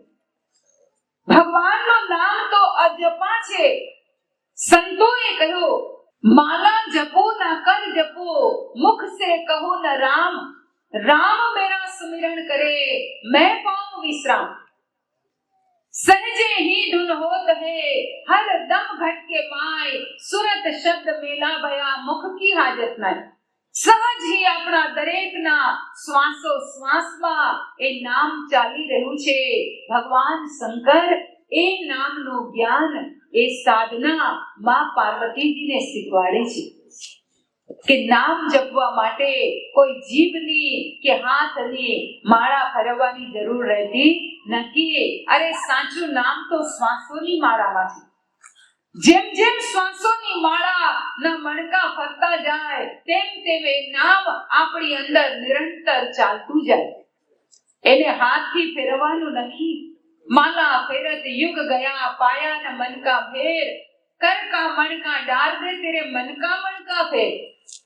ભગવાનનું નામ તો અજપા છે. સંતોએ કહ્યું, माला जपो ना कर जपो, मुख से कहो न राम, राम मेरा सुमिरन करे मैं पाऊं विश्राम. सहजे ही धुन होत है हर दम घट के माय, सुरत शब्द मेला भया मुख की हाजत न. સહજ ही આપણા દરેકના શ્વાસો શ્વાસમાં એ નામ ચાલી રહ્યું છે. ભગવાન શંકર એ નામનું જ્ઞાન, એ સાધના માં પાર્વતીજીને શીખવાડે છે કે નામ જપવા માટે કોઈ જીભની કે હાથની માળા ફેરવવાની જરૂર રહેતી નથી. અરે સાચું નામ તો શ્વાસોની માળામાં છે. જેમ જેમ શ્વાસોની માળા ના મણકા ફરતા જાય તેમ તેમ એ નામ આપણી અંદર નિરંતર ચાલતું જાય. એને હાથથી ફેરવવાનું નથી. माला फेरत युग गया पाया न मन का फेर, कर का मन का डाल दे तेरे मन का फेर.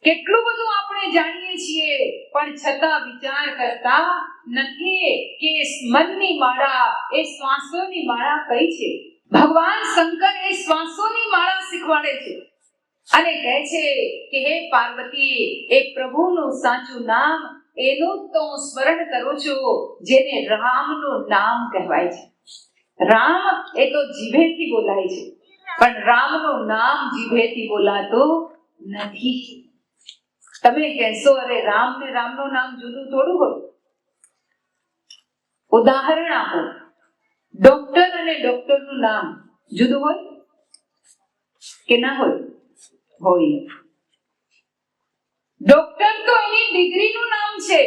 કેટલું બધું આપણે જાણીએ છીએ પણ છતાં વિચાર કરતા નથી કે મનની માળા, એ શ્વાસોની માળા કઈ છે. ભગવાન શંકર એ શ્વાસોની માળા શીખવાડે છે અને કહે છે કે હે પાર્વતી, એ પ્રભુનું સાચું નામ, એનું તો સ્મરણ કરું છું, જેને રામનું નામ કહેવાય છે. રામ એ તો જીભેથી બોલાય છે, પણ રામનું નામ જીભેથી બોલાતું નથી. તમે કહેશો, અરે રામ ને રામનું નામ જુદું થોડું હોય. ઉદાહરણ આપો, ડોક્ટર અને ડોક્ટરનું નામ જુદું હોય કે ના હોય? હોય. ડોક્ટર તો એની ડિગ્રીનું નામ છે,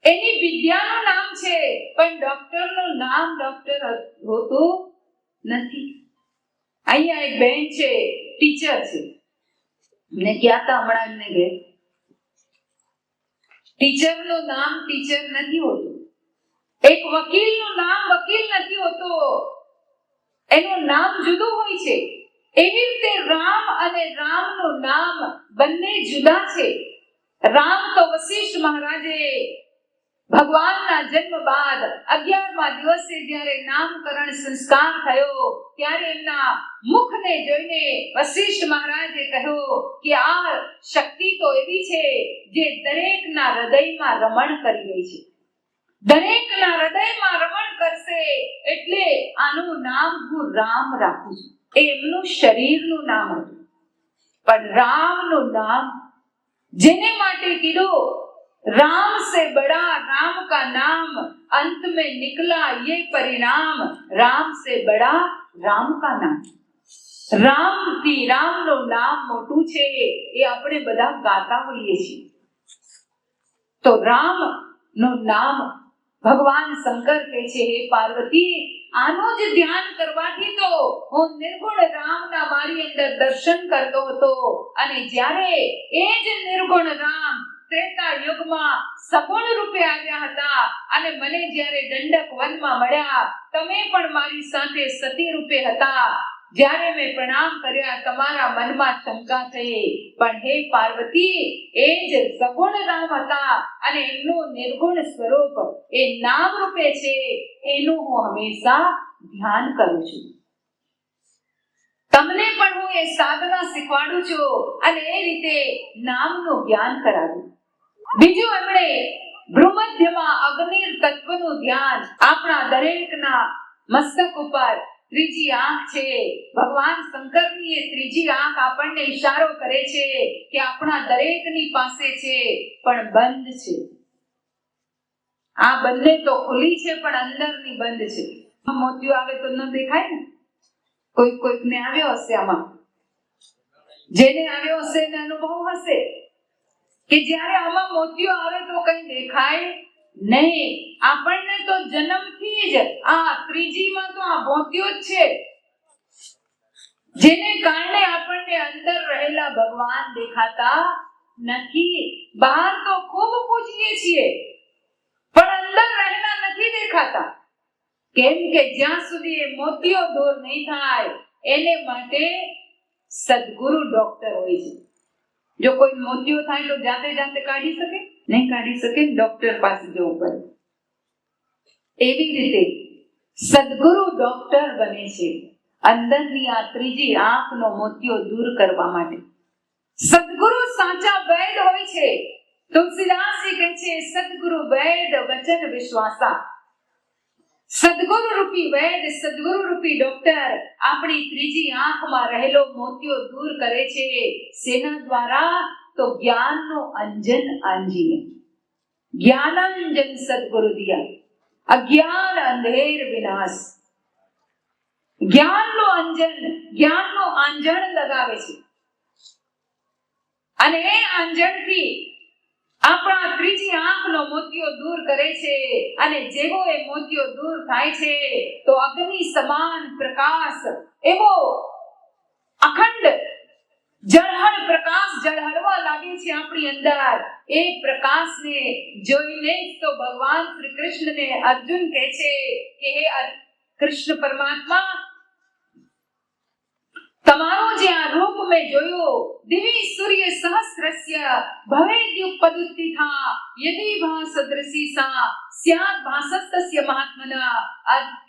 એની વિદ્યાનું નામ છે, પણ ડોક્ટરનું નામ ડોક્ટર હોતું નથી. અહીંયા એક બેન છે, ટીચર છે, ને ગયા હતા હમણાં એમને ઘરે. ટીચરનું નામ ટીચર નથી હોતું. એક વકીલનું નામ વકીલ નથી હોતું. એનું નામ જુદું હોય છે. એવી રીતે રામ અને રામનું નામ બંને જુદા છે. રામ તો વશિષ્ઠ મહારાજે ભગવાનના જન્મ બાદ 11મા દિવસે જ્યારે નામકરણ સંસ્કાર થયો ત્યારે એમના મુખને જોઈને વશિષ્ઠ મહારાજે કહ્યું કે આ શક્તિ તો એવી છે જે દરેકના હૃદયમાં રમણ કરી રહી છે. દરેકના હૃદયમાં રમણ કરશે, એટલે આનું નામ હું રામ રાખું છું. એ એમનું શરીરનું નામ હતું, પણ રામનું નામ જેને માટે કીધું, राम से बड़ा राम का नाम, अंत में निकला ये परिणाम, राम से बड़ा राम का नाम. રામ થી રામનું નામ મોટું છે, એ આપણે બધા ગાતા હોઈએ છીએ. તો રામ નું નામ ભગવાન શંકર કહે છે, હે પાર્વતી, આનું જ ધ્યાન કરવાથી તો હું નિર્ગુણ રામના મારી અંદર દર્શન કરતો હતો. અને જ્યારે એ જ નિર્ગુણ રામ ત્રેતા યુગમાં સગુણ રૂપે આવ્યા હતા અને મને જ્યારે દંડક વનમાં મળ્યા, તમે પણ મારી સાથે સતી રૂપે હતા. જ્યારે મેં પ્રણામ કર્યા, તમારા મનમાં શંકા થઈ, પણ હે પાર્વતી, એ જ સગુણ રામ હતા અને એમનું નિર્ગુણ સ્વરૂપ એ નામ રૂપે છે, એનું હું હંમેશા ધ્યાન કરું છું. તમને પણ હું એ સાધના શીખવાડું છું અને એ રીતે નામનું જ્ઞાન કરાવ્યું. બીજું, એમણે ભ્રુમધ્યમાં અગ્નિ તત્વનું ધ્યાન. આપણા દરેકના મસ્તક ઉપર ત્રીજી આંખ છે. ભગવાન શંકરની એ ત્રીજી આંખ આપણને ઈશારો કરે છે કે આપણા દરેકની પાસે છે, પણ બંધ છે. આ બંને તો ખુલી છે પણ અંદરની બંધ છે. મોતિયો આવે તો ન દેખાય ને. કોઈકને આવ્યો હશે, આમાં જેને આવ્યો હશે એને અનુભવ હશે કે જ્યારે આમાં મોતિયો આવે તો કઈ દેખાય નહીં. આપણને તો જન્મથી જ આ ત્રીજીમાં તો આ મોતિયો જ છે, જેને કારણે આપણને અંદર રહેલા ભગવાન દેખાતા નથી. બહાર તો ખૂબ પૂજીએ છીએ પણ અંદર રહેલા નથી દેખાતા. કેમ કે જ્યાં સુધી એ મોતિયો દૂર નહીં થાય એને માટે સદગુરુ ડોક્ટર હોય છે. જો કોઈ મોતિયો થાય તો જાતે કાઢી શકે નહીં, કાઢી શકે, ડોક્ટર પાસે જવું પડે. એવી રીતે સદગુરુ ડોક્ટર બને છે અંદરની આ ત્રીજી આંખનો મોતિયો દૂર કરવા માટે. સદગુરુ સાચા વૈદ હોય છે. તુલસીદાસજી કહે છે સદગુરુ વૈદ વચન વિશ્વાસા. સદગુરુ રૂપી વૈદ, સદગુરુ રૂપી ડોક્ટર આપણી ત્રીજી આંખમાં રહેલો મોતિયો દૂર કરે છે. શેના દ્વારા? તો જ્ઞાનનો અંજન આંજીને. જ્ઞાનંજન સદગુરુ દિયા, અજ્ઞાન અંધેર વિનાશ. જ્ઞાનનો અંજન, જ્ઞાનનો આંજણ લગાવે છે અને એ આંજણથી આપણા ત્રીજી આંખનો મોતિયો દૂર કરે છે. અને જેવો એ મોતિયો દૂર થાય છે તો અગ્નિ સમાન પ્રકાશ, એવો અખંડ ઝળહળ પ્રકાશ ઝળહળવા લાગે છે આપણી અંદર. એ પ્રકાશને જોઈને તો ભગવાન શ્રી કૃષ્ણને અર્જુન કહે છે કે હે કૃષ્ણ પરમાત્મા, તમારો જે આ રૂપ મેં જોયો, દિવી સૂર્ય સહસ્રસ્ય ભવેદ્યુપદુત્થિતા યદિ ભાસદૃશી સા સ્યાદ ભાસસ્તસ્ય મહાત્મના.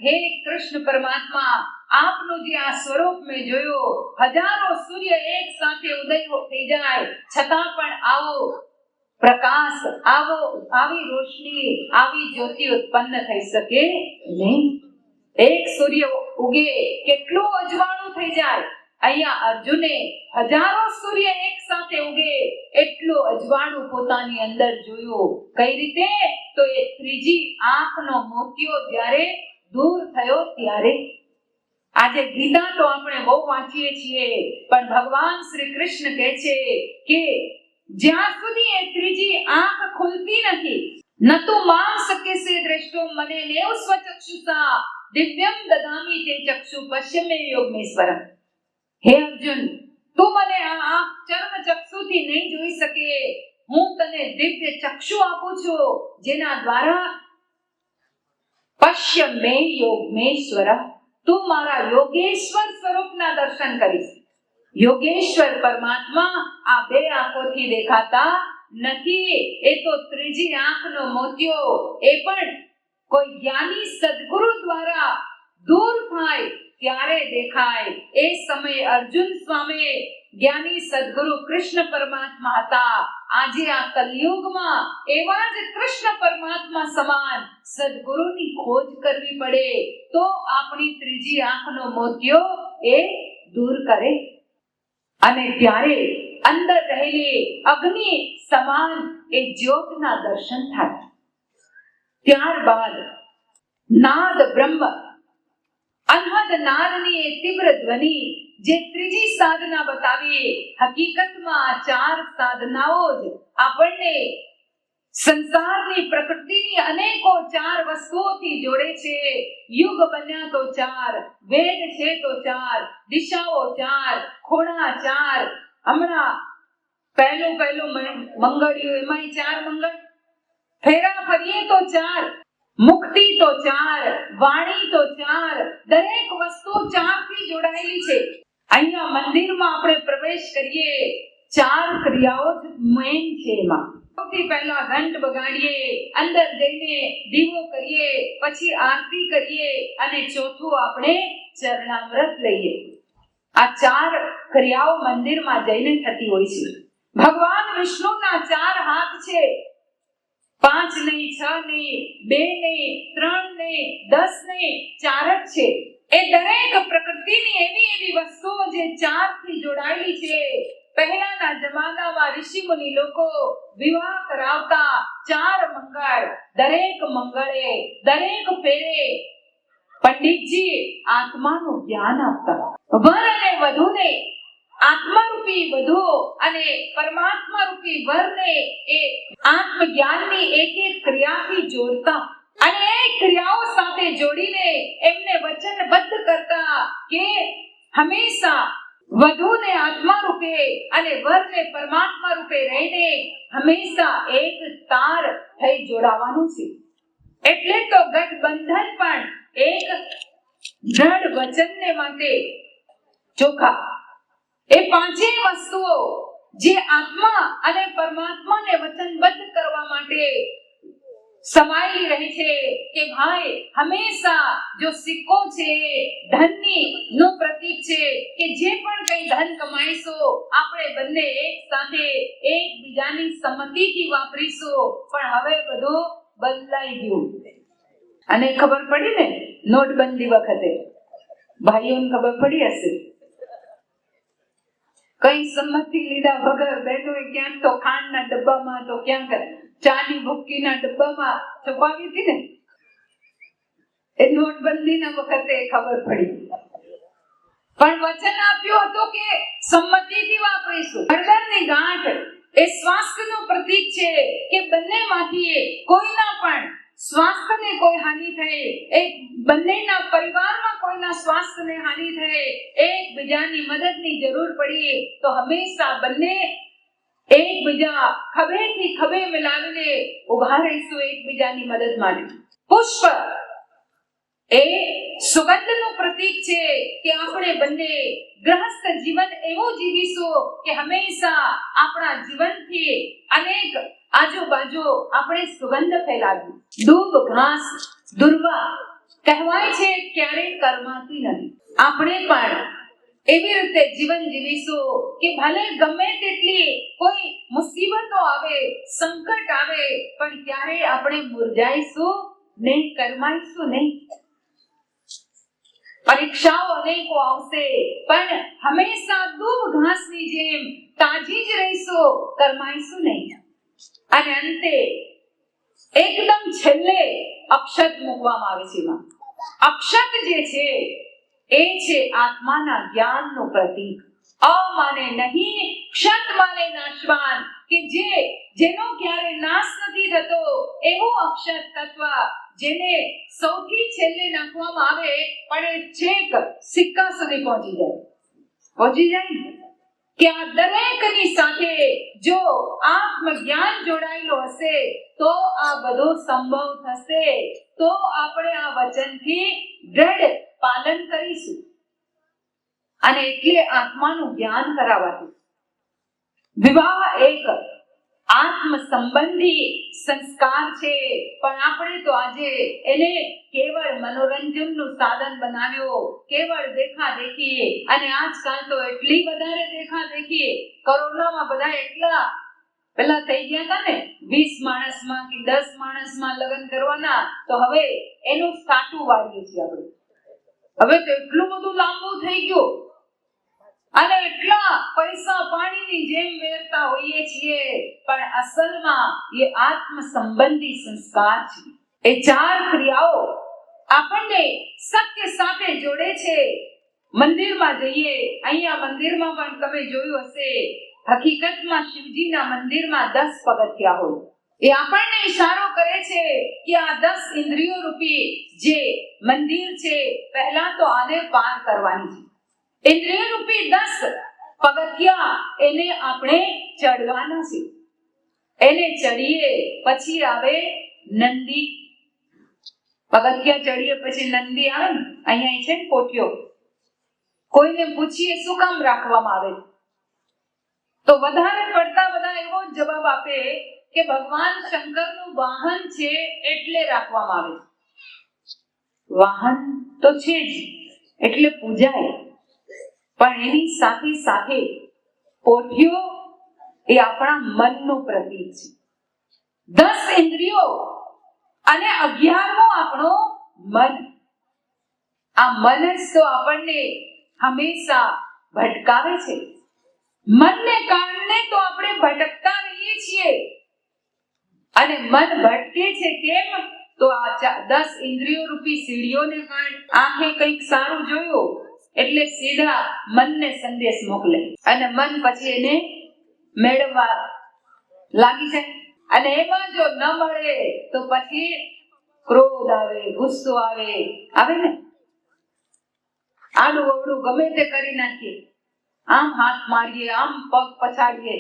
હે કૃષ્ણ પરમાત્મા, આપનો જે આ સ્વરૂપ મેં જોયો, હજારો સૂર્ય એક સાથે ઉદય થઈ જાય છતાં પણ આવો પ્રકાશ, આવી રોશની, આવી જ્યોતિ ઉત્પન્ન થઈ શકે નહીં. એક સૂર્ય ઉગે કેટલું અજવાળું થઈ જાય. અહીંયા અર્જુને હજારો સૂર્ય એક સાથે ઉગે એટલું અજવાળું પોતાની અંદર જોયું. કઈ રીતે? તો એ ત્રીજી આંખનો મોતિયો જ્યારે દૂર થયો ત્યારે. આજે ગીતા તો આપણે બહુ વાંચીએ છીએ પણ ભગવાન શ્રી કૃષ્ણ કહે છે કે જ્યાં સુધી એ ત્રીજી આંખ ખુલતી નથી, ન તો મામ શક્યસે દ્રષ્ટો મને નેવ સ્વચક્ષુષા દિવ્યમ દદામી તે ચક્ષુ પશ્યમે યોગમેશ્વરમ. હે અર્જુન, તું મને આ આંખ ચર્મ ચક્ષુથી નહીં જોઈ શકે, હું તને દિવ્ય ચક્ષુ આપું છું જેના દ્વારા પશ્યમે યોગમેશ્વર, તું મારા યોગેશ્વર સ્વરૂપના દર્શન કરીશ. યોગેશ્વર પરમાત્મા આ બે આંખોથી દેખાતા નથી. એ તો ત્રીજી આંખનો મોતિયો એ પણ કોઈ જ્ઞાની સદગુરુ દ્વારા દૂર થાય ત્યારે દેખાય. એ સમયે અર્જુન સ્વામી જ્ઞાની સદગુરુ કૃષ્ણ પરમાત્મા હતા. આજે આ કલયુગમાં એવા જ કૃષ્ણ પરમાત્મા સમાન સદગુરુની ખોજ કરવી પડે તો આપણી ત્રીજી આંખનો મોતિયો એ દૂર કરે અને ત્યારે અંદર રહેલી અગ્નિ સમાન એ જ્યોતના દર્શન થાય. ત્યારબાદ નાદ બ્રહ્મ, અનહદ નાદની એ તીવ્ર ધ્વનિ, જે ત્રીજી સાધના બતાવીએ. હકીકતમાં આ ચાર સાધનાઓ જ આપણને સંસારની પ્રકૃતિની અનેકો ચાર વસ્તુઓથી જોડે છે. યુગ બન્યા તો ચાર, વેદ છે તો ચાર, દિશાઓ ચાર, ખોણા ચાર. હમણાં પહેલું મંગળ્યું, એમાંય ચાર મંગળ. ફેરા ફરીએ તો ચાર, મુક્તિ તો ચાર, વાણી તો ચાર. દરેક વસ્તુ ચારથી જોડાયેલી છે. અહીંયા મંદિરમાં આપણે પ્રવેશ કરીએ, ચાર ક્રિયાઓ જ મેઇન છે. એમાં સૌથી પહેલા ઘંટ બગાડીએ, અંદર જઈને દીવો કરીએ, પછી આરતી કરીએ અને ચોથું આપણે ચરણામૃત લઈએ. આ ચાર ક્રિયાઓ મંદિરમાં જઈને થતી હોય છે. ભગવાન વિષ્ણુના ચાર હાથ છે. 5 નહીં, 6 નહીં, 2 નહીં, 3 નહીં, 10 નહીં, 4 જ છે. એ દરેક પ્રકૃતિની એવી વસ્તુઓ જે ચારથી જોડાયેલી છે પહેલાના જમાનામાં ઋષિ મુનિ લોકો વિવાહ કરાવતા 4 મંગળ, દરેક મંગળે દરેક ફેરે પંડિતજી આત્માનું જ્ઞાન આપતા. વર અને વધુને આત્મારૂપી વધુ અને પરમાત્મા રૂપી વરને એ આત્મજ્ઞાનની એક એક ક્રિયાથી જોડતા અને એ ક્રિયાઓ સાથે જોડીને એમને વચનબદ્ધ કરતા કે હંમેશા વધુને આત્મા રૂપે અને વરને પરમાત્મા રૂપે રહીને હંમેશા એક તાર થઈ જોડાવાનું છે. એટલે તો ગઠબંધન પણ એક દ્રઢ વચનને માટે ચોખા. એ પાંચેય વસ્તુઓ જે આત્મા અને પરમાત્માને વચનબદ્ધ કરવા માટે સમાયેલી રહી છે કે ભાઈ હંમેશા જો સિક્કો છે ધનની નું પ્રતીક છે કે જે પણ કઈ ધન કમાઈશું આપણે બંને એક સાથે એકબીજાની સંમતિથી વાપરીશું. પણ હવે બધું બદલાઈ ગયું અને ખબર પડી ને નોટબંધી વખતે ભાઈઓને ખબર પડી હશે કઈ સંમતિ લીધા વગર બહેનોએ ક્યાંક તો ખાંડના ડબ્બામાં તો ક્યાંક ચાની ભૂક્કીના ડબ્બામાં છુપાવી હતી ને. એ નોટબંધીના વખતે ખબર પડી. પણ વચન આપ્યું હતું કે સંમતિથી વાપરીશું. હળદરની ગાંઠ એ સ્વાસ્થ્યનું પ્રતીક છે કે બંનેમાંથી કોઈના પણ સ્વાસ્થ્યને કોઈ હાનિ થઈ, એક બંનેના પરિવારમાં કોઈના સ્વાસ્થ્યને હાનિ થઈ, એકબીજાની મદદની જરૂર પડી તો હંમેશા બંને એકબીજા ખભેથી ખભે મિલાવીને ઉભા રહીશું એકબીજાની મદદ માટે. પુષ્પ એ સુગંધનું પ્રતીક છે કે આપણે બંને ગૃહસ્થ જીવન એવું જીવીશું કે હંમેશા આપણા જીવનથી અનેક આજુબાજુ આપણે સુગંધ ફેલાવી. દૂબ ઘાસ દુર્વા કહેવાય છે ક્યારેય કરમાતી નથી. આપણે પણ એવી રીતે જીવન જીવીશું કે ભલે ગમે તેટલી કોઈ મુસીબતો આવે, સંકટ આવે, પણ ક્યારેય આપણે મુરઝાઈશું નહીં, કરમાઈશું નહીં. પરીક્ષાઓ અનેકો આવશે પણ હંમેશા દૂબ ઘાસની જેમ તાજી જ રહીશું, કરમાઈશું નહીં. અને અંતે એકદમ છેલ્લે અક્ષત મૂકવામાં આવે છે. એમાં અક્ષત જે છે એ છે આત્માના જ્ઞાનનું પ્રતીક. અ માને નહીં, ક્ષત માને નાશવાન, કે જેનો ક્યારે નાશ નથી થતો એવું અક્ષત તત્વ જેને સૌથી છેલ્લે નાખવામાં આવે પણ એ છેક સિક્કા સુધી પહોંચી જાય કે આ દરેકની સાથે જો આત્મજ્ઞાન જોડાયેલું હશે તો આ બધું સંભવ થશે. તો આપણે આ વચનથી દ્રઢ પાલન કરીશું. અને એટલે આત્માનું જ્ઞાન કરાવાતું. વિવાહ એક આત્મ સંબંધી સંસ્કાર છે પણ આપણે તો આજે એને કેવળ મનોરંજનનું સાધન બનાવ્યો, કેવળ દેખાદેખી. અને આજકાલ તો એટલી વધારે દેખાદેખી. કોરોનામાં બધા એટલા પેલા થઈ ગયા હતા ને 20 માણસમાં કે 10 માણસમાં લગ્ન કરવાના, તો હવે એનું સાટું વાળીએ છીએ આપણે. હવે તો એટલું બધું લાંબુ થઈ ગયું અને એટલા પૈસા પાણીની જેમ વેરતા હોઈએ છીએ પણ અસલમાં એ આત્મ સંબંધી સંસ્કાર છે. એ 4 ક્રિયાઓ આપણને સત્ય સાથે જોડે છે. મંદિરમાં જઈએ, અહીંયા મંદિરમાં પણ તમે જોયું હશે, હકીકતમાં શિવજીના મંદિરમાં 10 પગથિયા હોય. એ આપણને ઈશારો કરે છે કે આ 10 ઇન્દ્રિયો રૂપી જે મંદિર છે પહેલા તો આને પાર કરવાની છે. ઇન્દ્રિય રૂપી 10 પગથિયા એને આપણે ચડવાના છે. એને ચડીએ પછી આવે નંદી. પગથિયા ચડીએ પછી નંદી આવે ને, અહીંયા છે ને પોટિયો. કોઈને પૂછીએ શું કામ રાખવામાં આવે તો વધારે પડતા બધા એવો જવાબ આપે કે ભગવાન શંકરનું વાહન છે એટલે રાખવામાં આવે. વાહન તો છે જ એટલે પૂજાય, પણ એની સાથે સાથે પોઠિયો એ આપણા મનનું પ્રતીક છે. 10 ઇન્દ્રિયો અને 11મો આપણો મન. આ મન જ તો આપણને હંમેશા ભટકાવે છે. મનને કારણે તો આપણે ભટકતા રહીએ છીએ. અને મન ભટકે છે કેમ? તો આ 10 ઇન્દ્રિયો રૂપી સીડીઓને કારણે આંખે કંઈક સારું જોયું એટલે સીધા મનને સંદેશ મોકલે અને મન પછી એને મેળવવા લાગી જાય. અને એમાં જો ન મળે તો પછી ક્રોધ આવે, ગુસ્સો આવે ને, આડું અવડું ગમે તે કરી નાખીએ, આમ હાથ મારીએ, આમ પગ પછાડીએ.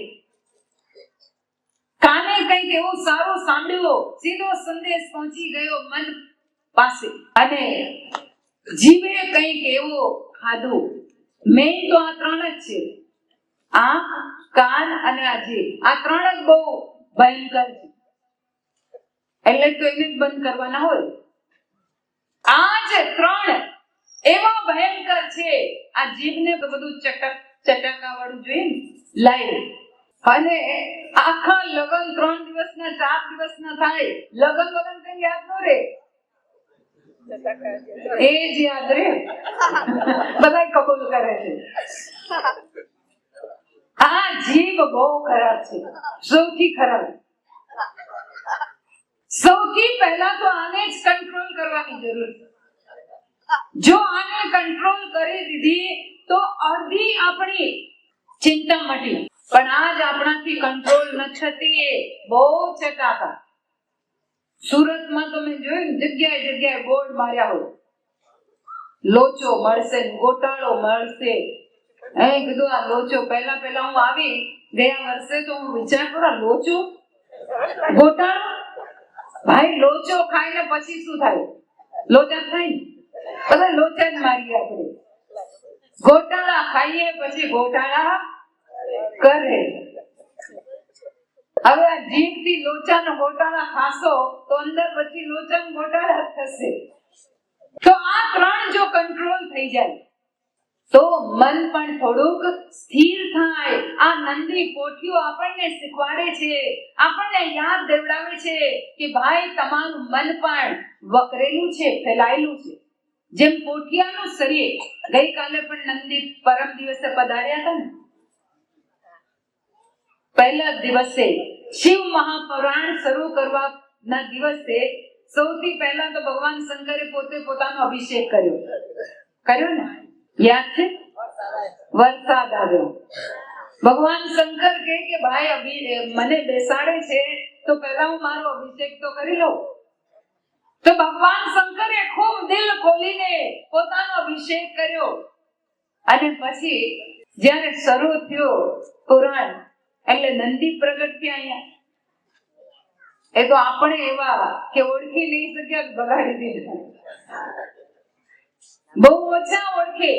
કાને કંઈક એવું સારું સાંભળ્યું, સીધો સંદેશ પહોંચી ગયો મન પાસે. અને જીવે કંઈક એવો ખાધું. મેં તો આ 3 જ છે, આંખ, કાન અને આ જીભ. આ 3 જ બહુ ભયંકર છે, એટલે તો એને જ બંધ કરવાના હોય. આ જે 3 એવા ભયંકર છે. આ જીભને તો બધું ચટાકા વાળું જોઈએ ને, લાઈવ. અને આખા લગન 3 દિવસના 4 દિવસના થાય, લગન કઈ યાદ ન રહે, એ જ યાદ રહે. બધા કબૂલ કરે છે. આ જીભ બહુ ખરાબ છે, સૌથી ખરાબ. સૌથી પહેલા તો આને જ કંટ્રોલ કરવાની જરૂર છે. જો આને કંટ્રોલ કરી દીધી તો અડધી આપણી ચિંતા મટી. પણ આજ આપણાથી કંટ્રોલ ન થતી, બહુ ચટાકા. સુરતમાં તો મેં જોયું, જગ્યાએ બોર્ડ માર્યા હોય, લોચો મળશે, ગોટાળો મળશે. કીધું આ લોચો. પહેલા હું આવી ગયા વર્ષે તો હું વિચાર કરું, લોચો, ગોટાળો. ભાઈ લોચો ખાઈને પછી શું થાય? લોચા થાય ને, બધા લોચા જ મારીએ આપણે. ગોટાળા ખાઈએ પછી ગોટાળા કરે. હવે આ જીભથી લોચાનો ગોટાળા ખાશો તો અંદર પછી લોચાનો ગોટાળા થશે. તો આ 3 જો કંટ્રોલ થઈ જાય તો મન પણ થોડુંક સ્થિર થાય. આ નંદી પોઠીઓ આપણને શીખવાડે છે, આપણને યાદ દેવડાવે છે કે ભાઈ તમારું મન પણ વકરેલું છે, ફેલાયેલું છે. જેમ પોઠિયાનું શરીર. ગઈકાલે પણ નંદી પરમ દિવસે પધાર્યા હતા ને, પહેલા દિવસે શિવ મહાપુરાણ શરૂ કરવાના દિવસે સૌથી પહેલા તો ભગવાન શંકરે પોતે પોતાનો અભિષેક કર્યો ને, યાદ છે? વરસાદ આવ્યો. ભગવાન શંકર કે ભાઈ મને બેસાડે છે તો પહેલા હું મારો અભિષેક તો કરી લઉં. તો ભગવાન શંકરે ખૂબ દિલ ખોલીને પોતાનો અભિષેક કર્યો. અને પછી જ્યારે શરૂ થયો પુરાણ, એટલે નંદી પ્રગટ થયા અહીંયા. એ તો આપણે એવા કે ઓળખી નહીં શક્યા, બગાડી દીધા. બહુ ઓછા ઓળખે.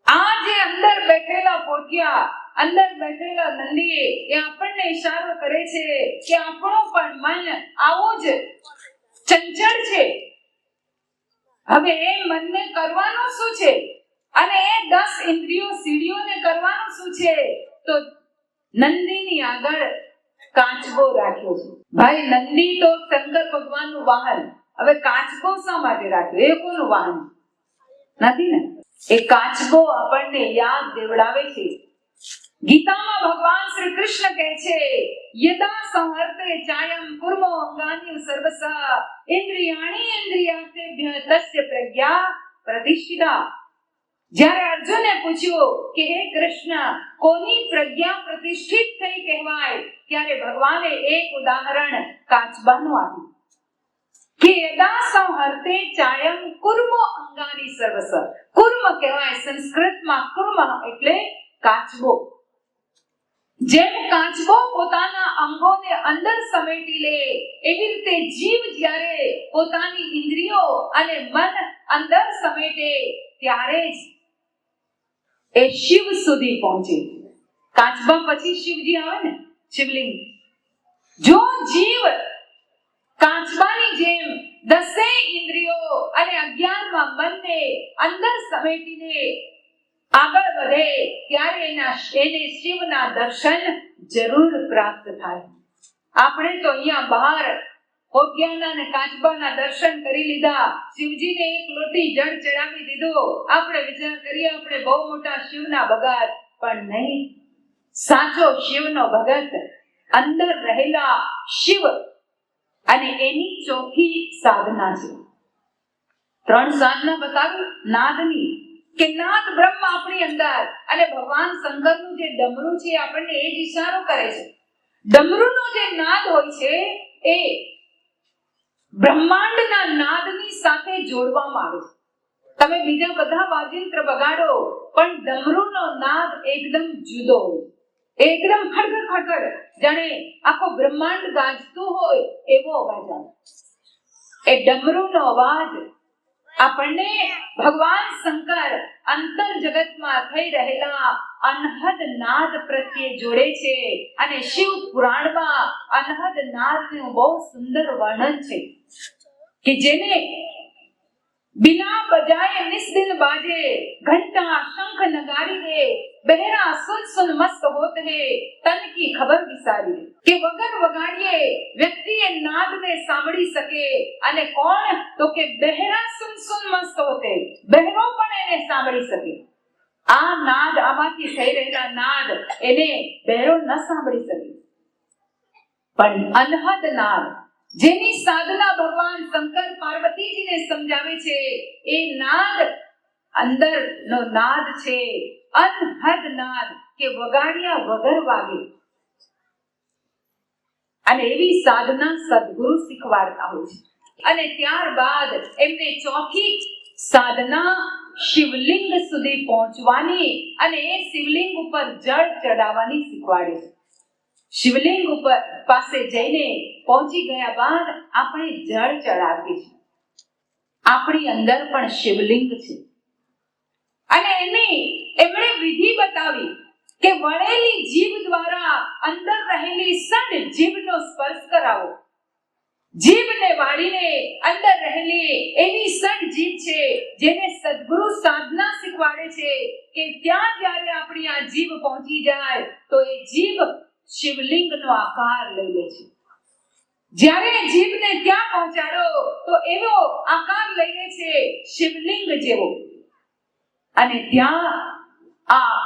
આ જે અંદર બેઠેલા પોઠિયા, અંદર બેઠેલા નંદી, એ આપણને ઈશારો કરે છે કે આપણો પણ મન આવો જ ચંચળ છે. હવે એ મનને કરવાનું શું છે? અને એ 10 ઇન્દ્રિયો સીડીઓને કરવાનું શું છે? તો નંદીની આગળ કાચબો રાખ્યો છે. ભાઈ નંદી તો શંકર ભગવાનનું વાહન. હવે કાચબો શા માટે રાખ્યો? એ કોનું વાહન નથી ને? એ કાચબો આપણને યાદ દેવડાવે છે. ગીતામાં ભગવાન શ્રી કૃષ્ણ કહે છે, યદા સંહર્તે ચાયમ કુર્મો અંગાની સર્વસ ઇન્દ્રિયાણી ઇન્દ્રિયાસેભ્ય તસ્ય પ્રજ્ઞા પ્રતિષ્ઠિતા. જ્યારે અર્જુને પૂછ્યું કે હે કૃષ્ણ, કોની પ્રજ્ઞા પ્રતિષ્ઠિત થઈ કહેવાય, ત્યારે ભગવાને એક ઉદાહરણ કાચબાનું આપ્યું કે યદા સંહર્તે ચાયમ કુર્મો અંગાની સર્વસ. કુર્મ કહેવાય સંસ્કૃતમાં, કુર્મ એટલે કાચબો. જેમ કાચબો પોતાના અંગોને અંદર સમેટી લે, એવી રીતે જીવ જ્યારે પોતાની ઇન્દ્રિયો અને મન અંદર સમેટે ત્યારે જ એ શિવ સુધી પહોંચે. કાચબા પછી શિવજી આવે ને, શિવલિંગ. જો જીવ કાચબાની જેમ 10 ઇન્દ્રિયો અને 11માં મનને અંદર સમેટીને આગળ વધે ત્યારે એને શિવના દર્શન જરૂર પ્રાપ્ત થાય. આપણે તો અહીંયા બહાર હોટિયાના અને કાચબાના દર્શન કરી લીધા, શિવજીને એક લોટી જળ ચડાવી દીધો. આપણે વિચાર કરીએ આપણે બહુ મોટા શિવના ભગત, પણ નહીં. સાચો શિવનો ભગત અંદર રહેલા શિવ અને એની ચોથી સાધના છે. 3 સાધના બતાવી નાદની, કે નાદ બ્રહ્મ આપણી અંદર, અને ભગવાન શંકરનું જે ડમરું છે આપણને એ જ ઈશારો કરે છે. ડમરુનો જે નાદ હોય છે એ બ્રહ્માંડના નાદની સાથે જોડવામાં આવે છે. તમે બીજા બધા વાજિંત્ર વગાડો પણ ડમરુનો નાદ એકદમ જુદો હોય, એકદમ ખડખડ ખડખડ, જાણે આખો બ્રહ્માંડ ગાજતું હોય એવો અવાજ આવે. એ ડમરુનો અવાજ આપણને ભગવાન શંકર અંતર જગતમાં થઈ રહેલા અનહદ નાદ પ્રત્યે જોડે છે. અને શિવ પુરાણમાં અનહદ નાદનું બહુ સુંદર વર્ણન છે કે જેને बिना बजाए निस्दिन बाजे, घंटा शंख नगारी रे, बहरा सुन सुन मस्त होत है, तन की खबर विसारी. કે વગર વગાડીએ વ્યક્તિ એ નાદને સાંભળી શકે. અને કોણ? તો કે બહેરા સુન સુન મસ્ત હોતે, બહેરો પણ એને સાંભળી શકે. આ નાદ, આમાંથી થઈ રહેલા નાદ એને બહેરો ન સાંભળી શકે. પણ અનહદ નાદ, જેની સાધના ભગવાન શંકર પાર્વતીજીને સમજાવે છે, એ નાદ અંદરનો નાદ છે, અનહદ નાદ, કે વગાડ્યા વગર વાગે. અને એવી સાધના સદગુરુ શીખવાડતા હોય છે. અને ત્યારબાદ એમને ચોથી સાધના શિવલિંગ સુધી પહોંચવાની અને એ શિવલિંગ ઉપર જળ ચડાવવાની શીખવાડે છે. શિવલિંગ ઉપર પાસે જઈને પહોંચી ગયા બાદ આપણે જળ ચડાવીએ છીએ. આપણી અંદર પણ શિવલિંગ છે. અને એમણે વિધિ બતાવી કે વળેલી જીભ દ્વારા અંદર રહેલી સડ જીભનો સ્પર્શ કરાવો. જીભને વાળીને અંદર રહેલી એવી સડ જીભ છે જેને સદગુરુ સાધના શીખવાડે છે કે ત્યાં જ્યારે આપણી આ જીભ પહોંચી જાય તો એ જીભ શિવલિંગનો આકાર લઈ લે છે. જ્યારે જીભને ત્યાં પહોંચાડો તો એવો આકાર લઈ લે છે શિવલિંગ જેવો. અને ત્યાં આ